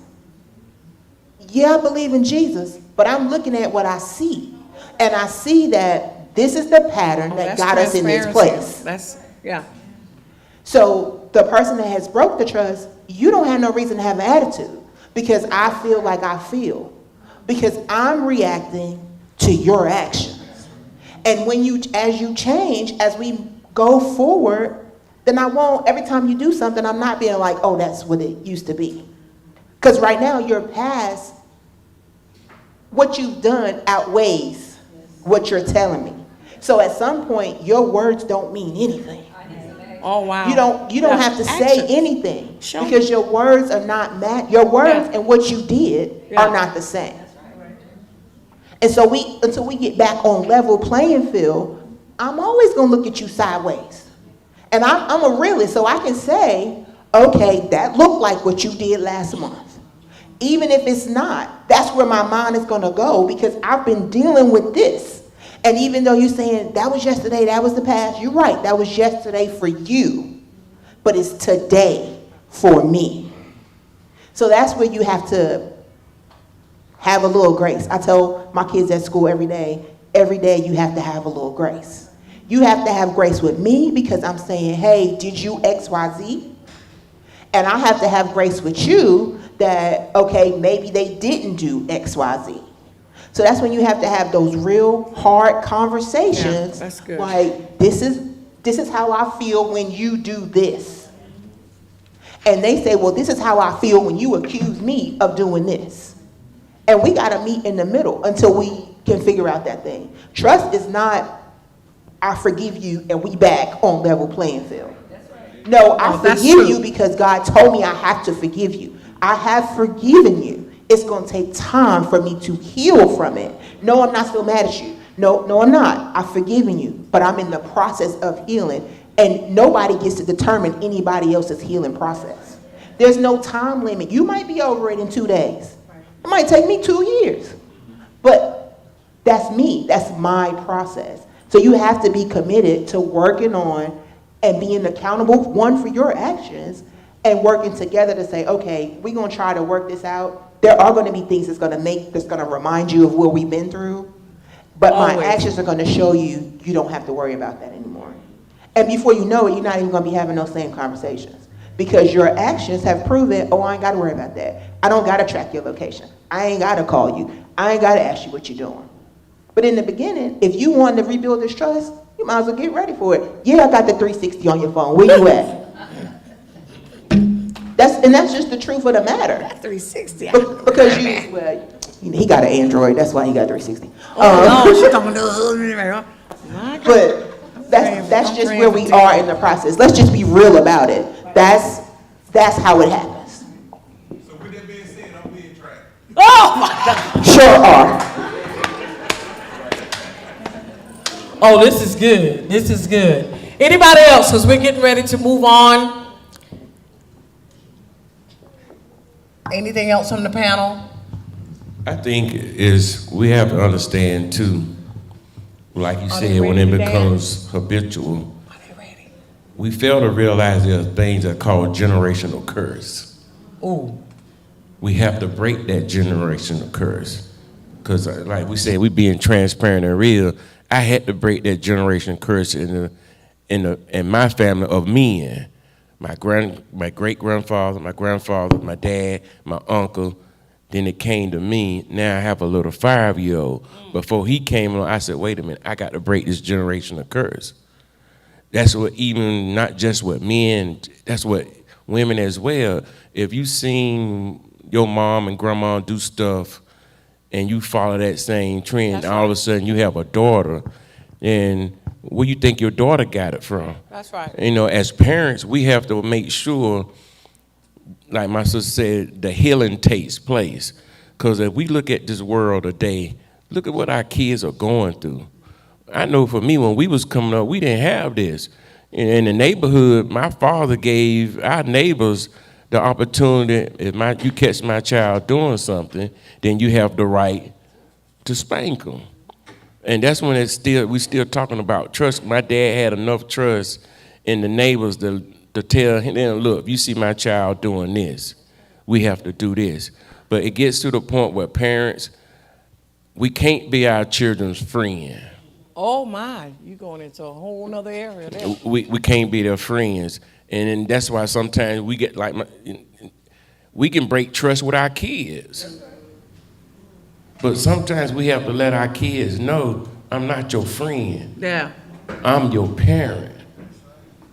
yeah, I believe in Jesus, but I'm looking at what I see. And I see that this is the pattern that got us in this place. So the person that has broke the trust, you don't have no reason to have an attitude because I feel like I feel. Because I'm reacting to your actions. And as you change, as we go forward, then I won't, every time you do something, I'm not being like, oh, that's what it used to be. Because right now, your past, what you've done outweighs what you're telling me. So at some point, your words don't mean anything. Oh, wow. You don't have to say anything because your words are not your words and what you did are not the same. And so until we get back on level playing field, I'm always going to look at you sideways. And I'm a realist, so I can say, okay, that looked like what you did last month. Even if it's not, that's where my mind is gonna go because I've been dealing with this. And even though you're saying, that was yesterday, that was the past, you're right, that was yesterday for you, but it's today for me. So that's where you have to have a little grace. I tell my kids at school every day you have to have a little grace. You have to have grace with me because I'm saying, hey, did you X, Y, Z? And I have to have grace with you that, okay, maybe they didn't do X, Y, Z. So that's when you have to have those real hard conversations. Yeah, that's good. Like, this is how I feel when you do this. And they say, well, this is how I feel when you accuse me of doing this. And we gotta meet in the middle until we can figure out that thing. Trust is not, I forgive you and we back on level playing field. No, I forgive you because God told me I have to forgive you. I have forgiven you. It's gonna take time for me to heal from it. No, I'm not still mad at you. No, I'm not. I've forgiven you, but I'm in the process of healing. And nobody gets to determine anybody else's healing process. There's no time limit. You might be over it in 2 days. It might take me 2 years. But that's me. That's my process. So you have to be committed to working on and being accountable, one, for your actions, and working together to say, okay, we're gonna try to work this out. There are gonna be things that's gonna remind you of what we've been through, but my actions are gonna show you, you don't have to worry about that anymore. And before you know it, you're not even gonna be having those same conversations because your actions have proven, oh, I ain't gotta worry about that. I don't gotta track your location. I ain't gotta call you. I ain't gotta ask you what you're doing. But in the beginning, if you wanted to rebuild this trust, you might as well get ready for it. Yeah, I got the 360 on your phone. Where you at? That's just the truth of the matter. 360. Because he got an Android. That's why he got 360. She's talking to But that's just where we are in the process. Let's just be real about it. That's how it happens. So with that being said, I'm being tracked. Oh my God. Sure are. Oh, this is good. This is good. Anybody else? Because we're getting ready to move on. Anything else from the panel? I think we have to understand too, like you said, when it becomes habitual, we fail to realize there are things that are called generational curse. Oh. We have to break that generational curse. Because like we said, we being transparent and real. I had to break that generation curse in my family of men. My great grandfather, my grandfather, my dad, my uncle. Then it came to me. Now I have a little 5-year-old. Before he came along, I said, wait a minute, I got to break this generational curse. That's what even not just with men, that's what women as well. If you seen your mom and grandma do stuff and you follow that same trend, all of a sudden you have a daughter, and where you think your daughter got it from? That's right. You know, as parents, we have to make sure, like my sister said, the healing takes place. Because if we look at this world today, look at what our kids are going through. I know for me, when we was coming up, we didn't have this. In the neighborhood, my father gave our neighbors the opportunity, if you catch my child doing something, then you have the right to spank them. And that's when we're still talking about trust. My dad had enough trust in the neighbors to tell him, look, if you see my child doing this, we have to do this. But it gets to the point where parents, we can't be our children's friend. Oh my, you going into a whole nother area there. We can't be their friends. And then that's why sometimes we get we can break trust with our kids. But sometimes we have to let our kids know, I'm not your friend. Yeah. I'm your parent.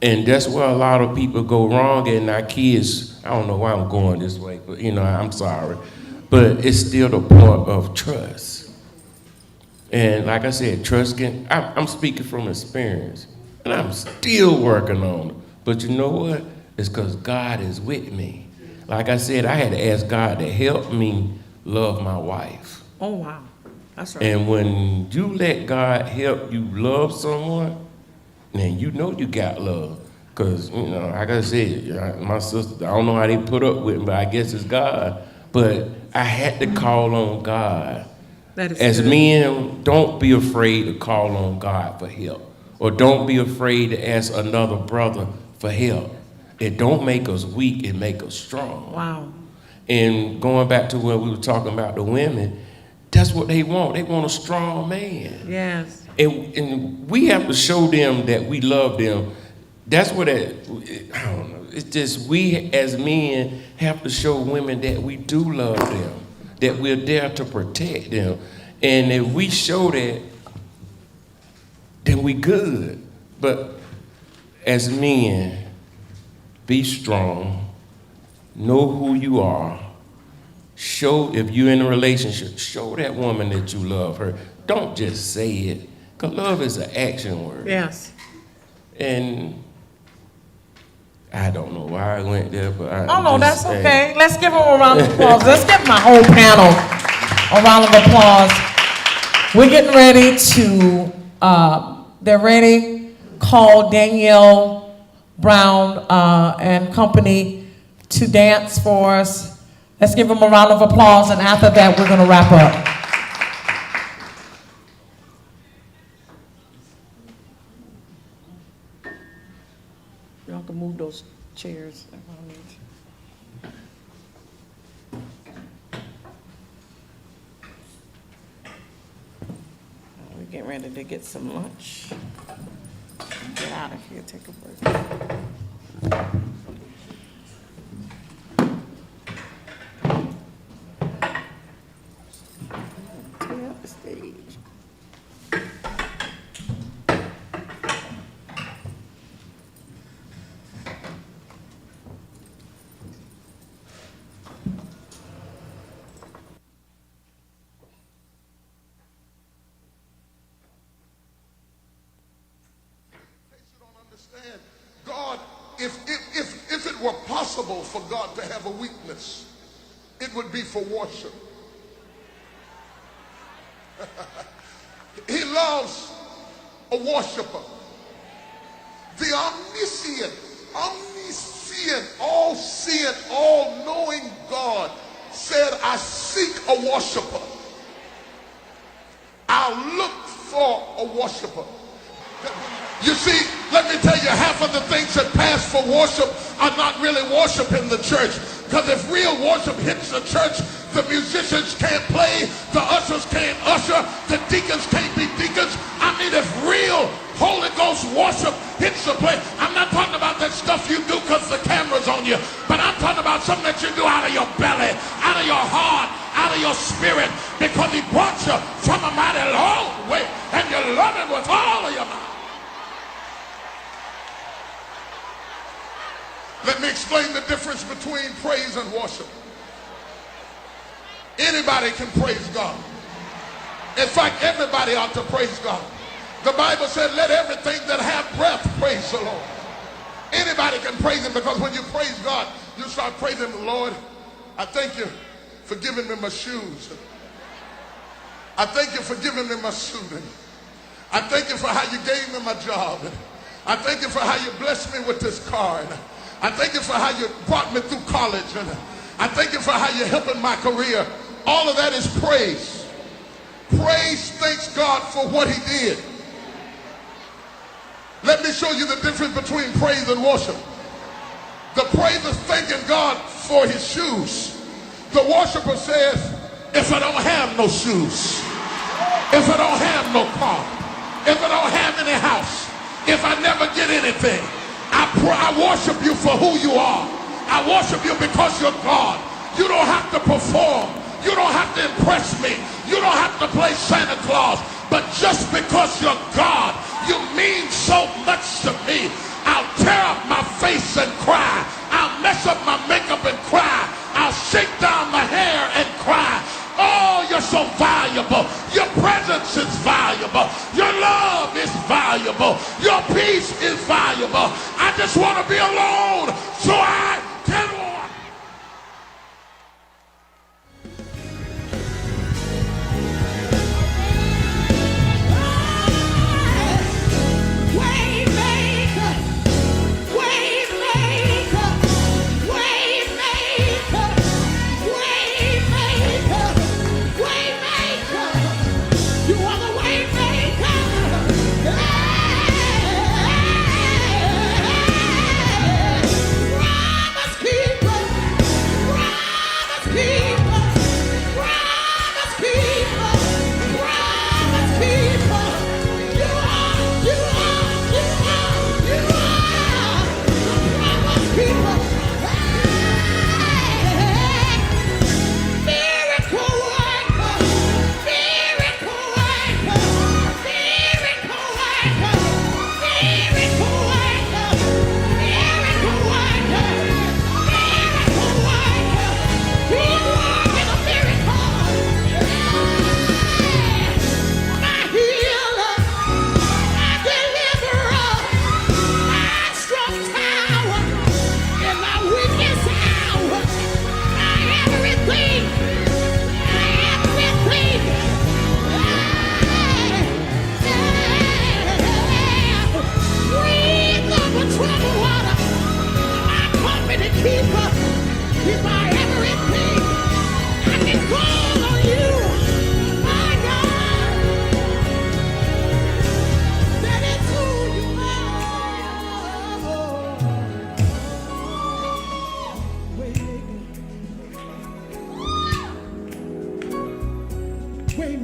And that's where a lot of people go wrong, and our kids, I don't know why I'm going this way, but I'm sorry. But it's still the point of trust. And like I said, I'm speaking from experience, and I'm still working on it. But you know what? It's because God is with me. Like I said, I had to ask God to help me love my wife. Oh, wow. That's right. And when you let God help you love someone, then you know you got love. Because, you know, like I said, my sister, I don't know how they put up with me, but I guess it's God. But I had to call on God. That is As good. men, don't be afraid to call on God for help. Or don't be afraid to ask another brother for help. It don't make us weak, it make us strong. Wow. And going back to what we were talking about the women, that's what they want. They want a strong man. Yes. And we have to show them that we love them. That's what I don't know. It's just we as men have to show women that we do love them, that we're there to protect them. And if we show that, then we good. But as men, be strong, know who you are. Show, if you're in a relationship, show that woman that you love her. Don't just say it, because love is an action word. Yes. And I don't know why I went there, but Oh, no, that's okay. Let's give them a round of applause. Let's give my whole panel a round of applause. We're getting ready to, they're ready, call Danielle Brown and company to dance for us. Let's give them a round of applause, and after that, we're going to wrap up. Y'all can move those chairs around me. We're getting ready to get some lunch. Get out of here, take a break. Tear up the stage. God, if it were possible for God to have a weakness, it would be for worship. He loves a worshiper. The omniscient, all-seeing, all-knowing God said, I seek a worshiper. I'll look for a worshiper. You see, let me tell you, half of the things that pass for worship are not really worship in the church. Because if real worship hits the church, the musicians can't play, the ushers can't usher, the deacons can't be deacons. I mean, if real Holy Ghost worship hits the place, I'm not talking about that stuff you do because the camera's on you, but I'm talking about something that you do out of your belly, out of your heart, out of your spirit, because he brought you from a mighty long way, and you love him with all of your might. Let me explain the difference between praise and worship. Anybody can praise God. In fact, everybody ought to praise God. The Bible said, let everything that have breath praise the Lord. Anybody can praise him, because when you praise God, you start praising the Lord. I thank you for giving me my shoes. I thank you for giving me my suit. I thank you for how you gave me my job. I thank you for how you blessed me with this car. I thank you for how you brought me through college. And I thank you for how you're helping my career. All of that is praise. Praise thanks God for what he did. Let me show you the difference between praise and worship. The praise is thanking God for his shoes. The worshiper says, if I don't have no shoes, if I don't have no car, if I don't have any house, if I never get anything, I worship you for who you are. I worship you because you're God. You don't have to perform. You don't have to impress me. You don't have to play Santa Claus. But just because you're God, you mean so much to me. I'll tear up my face and cry. I'll mess up my makeup and cry. I'll shake down my hair and cry. Oh, you're so valuable. Your presence is valuable. Your love is valuable. Your peace is valuable. I just want to be alone so I can walk. Waymaker,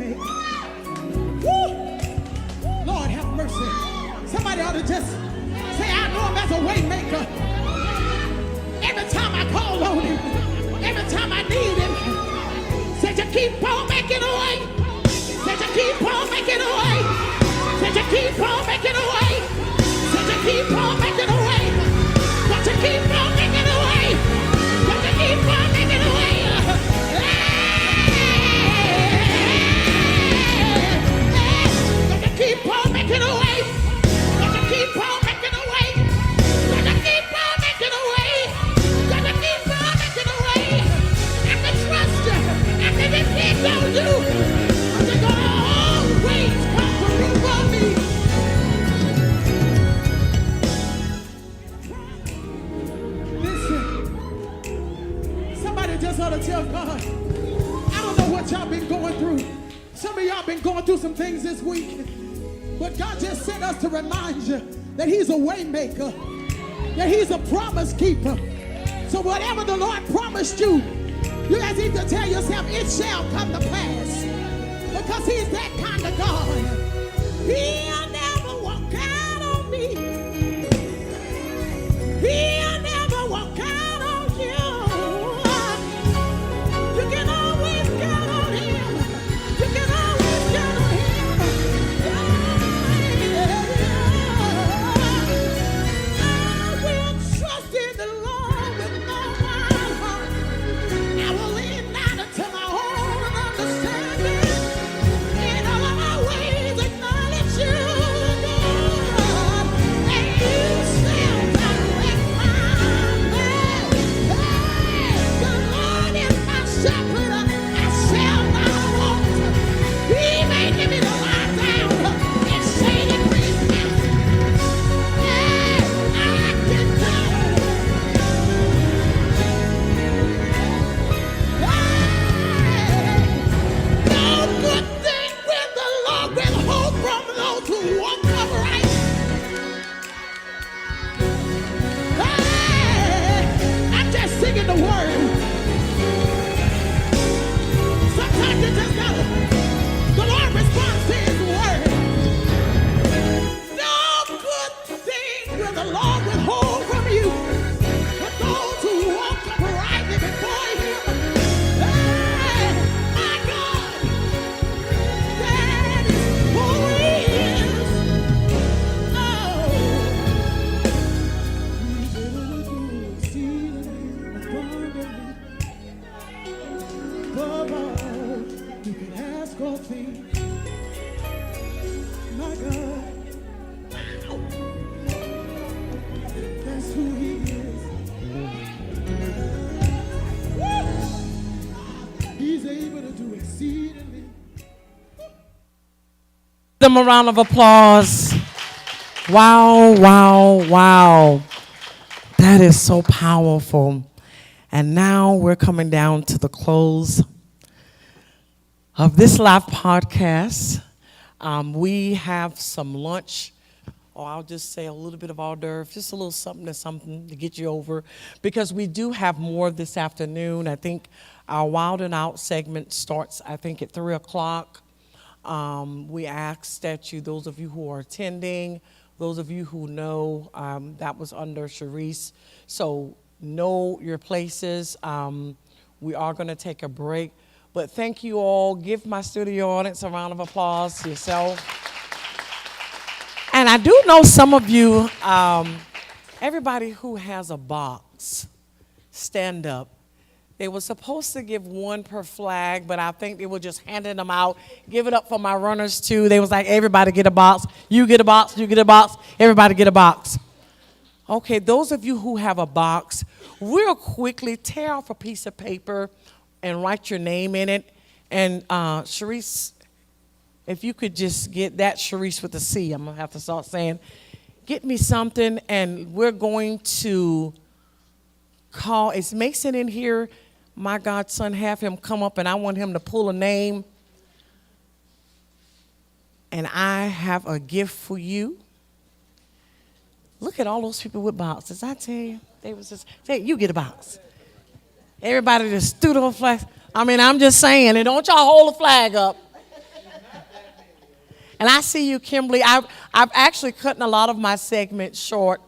make. Woo! Lord have mercy. Somebody ought to just say, I know him as a way maker. Every time I call on him, every time I need him, said you keep on making a way. Said you keep on making a way. Said you keep on making a way. Said you keep on making a way. But you keep on making a way. But you keep on making a way. But you keep on making a way. But you keep on making a way. But you keep on making a way. But you keep on making a way. I can trust you. I can depend on you. But you're gonna always come through for me. Listen, somebody just ought to tell God, I don't know what y'all been going through. Some of y'all been going through some things this week. But God just sent us to remind you that he's a way maker, that he's a promise keeper. So whatever the Lord promised you, you just need to tell yourself it shall come to pass. Because he's that kind of God. He'll never walk out on me. He'll never walk out on you. You can always count on him. You can always count on him. I will trust in the Lord with all my heart. I will lean not unto my own understanding. In all of my ways acknowledge you, God, and you shall direct my path. The Lord is my shepherd, I shall not want. He may give me the lie down and shady green mountains. I can go. No good thing will the Lord withhold from those who walk upright. I'm just singing the word. Sometimes you just gotta, the Lord responds to his word. No good thing will the Lord withhold from you, but those who walk uprightly before him. My God, that is who he is. Oh, he's able to do exceedingly abundantly above all you can ask or think. My God, that's who he is. Woo! He's able to do exceedingly. Them a round of applause. Wow, wow, wow. That is so powerful. And now we're coming down to the close of this live podcast. We have some lunch, or I'll just say a little bit of hors d'oeuvre, just a little something to get you over, because we do have more this afternoon. I think our Wild and Out segment starts, I think, at 3 o'clock. We ask that you, those of you who are attending, those of you who know, that was under Sharice, so know your places. We are going to take a break, but thank you all. Give my studio audience a round of applause to yourself. And I do know some of you, everybody who has a box, stand up. They were supposed to give one per flag, but I think they were just handing them out. Give it up for my runners, too. They was like, everybody get a box. You get a box, you get a box, everybody get a box. Okay, those of you who have a box, real quickly, tear off a piece of paper and write your name in it. And Sharice, if you could just get that Sharice with a C, I'm going to have to start saying, get me something, and we're going to call, is Mason in here? My godson, have him come up, and I want him to pull a name. And I have a gift for you. Look at all those people with boxes. I tell you, they was just, hey, you get a box. Everybody just stood on flags. I mean, I'm just saying, and don't y'all hold the flag up. And I see you, Kimberly. I've actually cutting a lot of my segments short.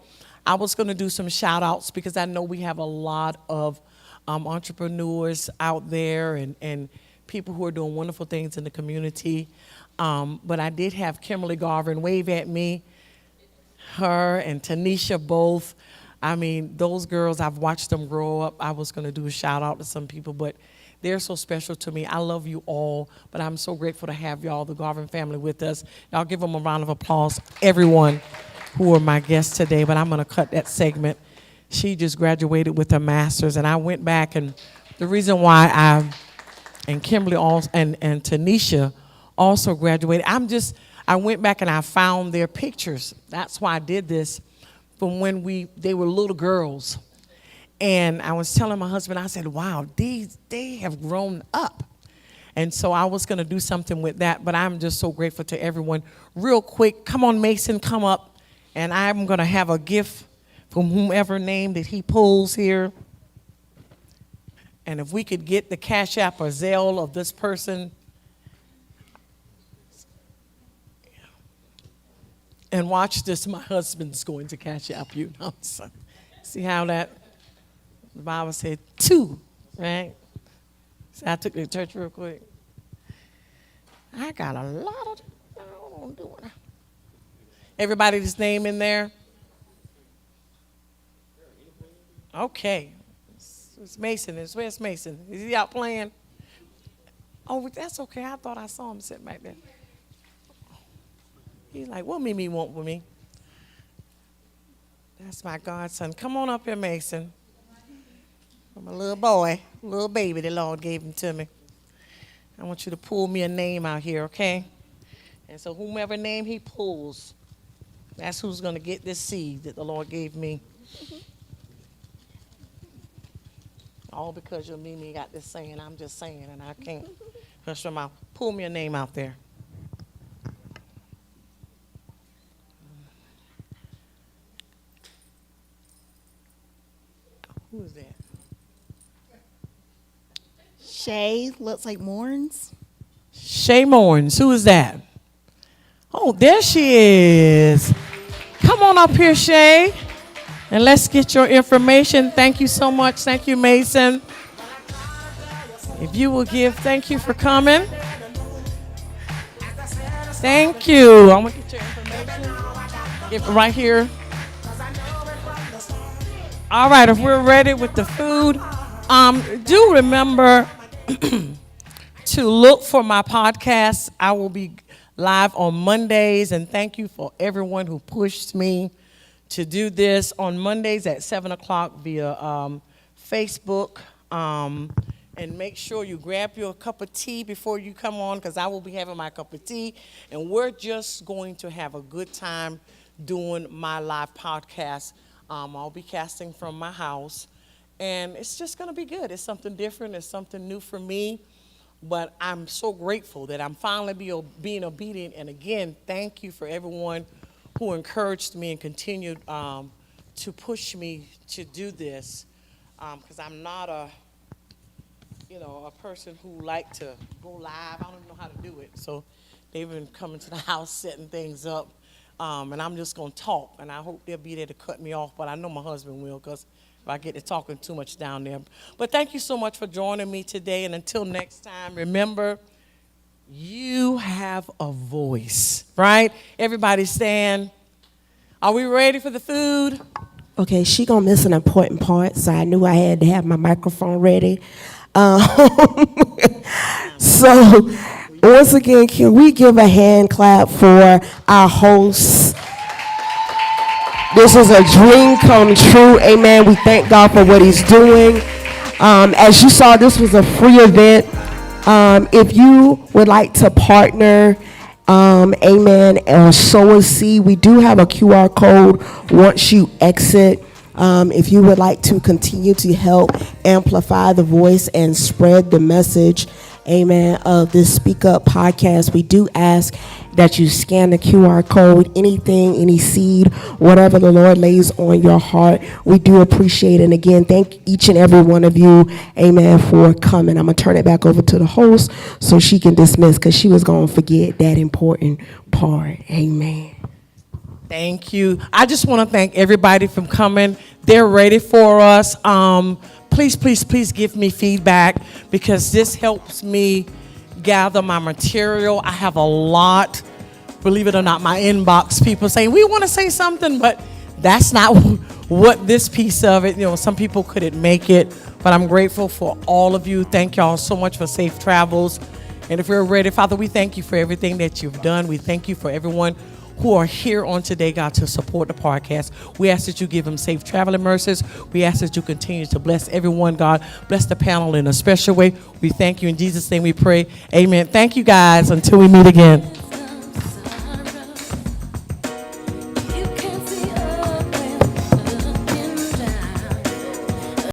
I was going to do some shout outs because I know we have a lot of entrepreneurs out there and people who are doing wonderful things in the community. But I did have Kimberly Garvin wave at me, her and Tanisha both. I mean, those girls, I've watched them grow up. I was going to do a shout out to some people, but they're so special to me. I love you all, but I'm so grateful to have y'all, the Garvin family, with us. Y'all give them a round of applause, everyone who are my guests today, but I'm going to cut that segment. She just graduated with her master's, and I went back, and the reason why and Kimberly also, and Tanisha also graduated, I went back and I found their pictures. That's why I did this, from when they were little girls. And I was telling my husband, I said, wow, they have grown up. And so I was going to do something with that, but I'm just so grateful to everyone. Real quick, come on, Mason, come up. And I'm going to have a gift from whomever name that he pulls here. And if we could get the Cash App or Zelle of this person. And watch this, my husband's going to Cash App you. No, so see how that, the Bible said 2, right? So I took the church real quick. I got a lot of, hold on, do it. Everybody's name in there? Okay. It's Mason. Where's Mason? Is he out playing? Oh, that's okay. I thought I saw him sitting back there. He's like, what Mimi want with me? That's my godson. Come on up here, Mason. I'm a little boy, little baby, the Lord gave him to me. I want you to pull me a name out here, okay? And so whomever name he pulls, that's who's going to get this seed that the Lord gave me. All because your Mimi got this saying, I'm just saying, and I can't hush your mouth. Pull me a name out there. Who is that? Shay, looks like Mourns. Shay Mourns. Who is that? Oh, there she is. Come on up here, Shay, and let's get your information. Thank you so much. Thank you, Mason. If you will give, thank you for coming. Thank you. I'm going to get your information. Give it right here. All right, if we're ready with the food, do remember to look for my podcast. I will be live on Mondays, and thank you for everyone who pushed me to do this on Mondays at 7 o'clock via Facebook. And make sure you grab your cup of tea before you come on, because I will be having my cup of tea, and we're just going to have a good time doing my live podcast. I'll be casting from my house, and it's just going to be good. It's something different. It's something new for me, but I'm so grateful that I'm finally being obedient. And again, thank you for everyone who encouraged me and continued to push me to do this, because I'm not a person who like to go live. I don't even know how to do it. So they've been coming to the house, setting things up. And I'm just going to talk, and I hope they'll be there to cut me off, but I know my husband will, because if I get to talking too much down there. But thank you so much for joining me today, and until next time, remember, you have a voice, right? Everybody stand. Are we ready for the food? Okay, she gonna miss an important part, so I knew I had to have my microphone ready. So, once again, can we give a hand clap for our hosts? This is a dream come true, amen. We thank God for what he's doing. As you saw, this was a free event. If you would like to partner, amen, or sow a seed, we do have a QR code once you exit. If you would like to continue to help amplify the voice and spread the message, amen, of this Speak Up podcast, we do ask that you scan the QR code, anything, any seed, whatever the Lord lays on your heart. We do appreciate it. And again, thank each and every one of you, amen, for coming. I'm going to turn it back over to the host so she can dismiss, because she was going to forget that important part. Amen. Thank you. I just want to thank everybody for coming. They're ready for us. Please, please, please give me feedback, because this helps me gather my material. I have a lot, believe it or not, my inbox, people saying, we want to say something, but that's not what this piece of it, some people couldn't make it, but I'm grateful for all of you. Thank y'all so much for safe travels. And if we're ready, Father, we thank you for everything that you've done. We thank you for everyone who are here on today, God, to support the podcast. We ask that you give them safe traveling mercies. We ask that you continue to bless everyone, God. Bless the panel in a special way. We thank you. In Jesus' name we pray. Amen. Thank you, guys. Until we meet again.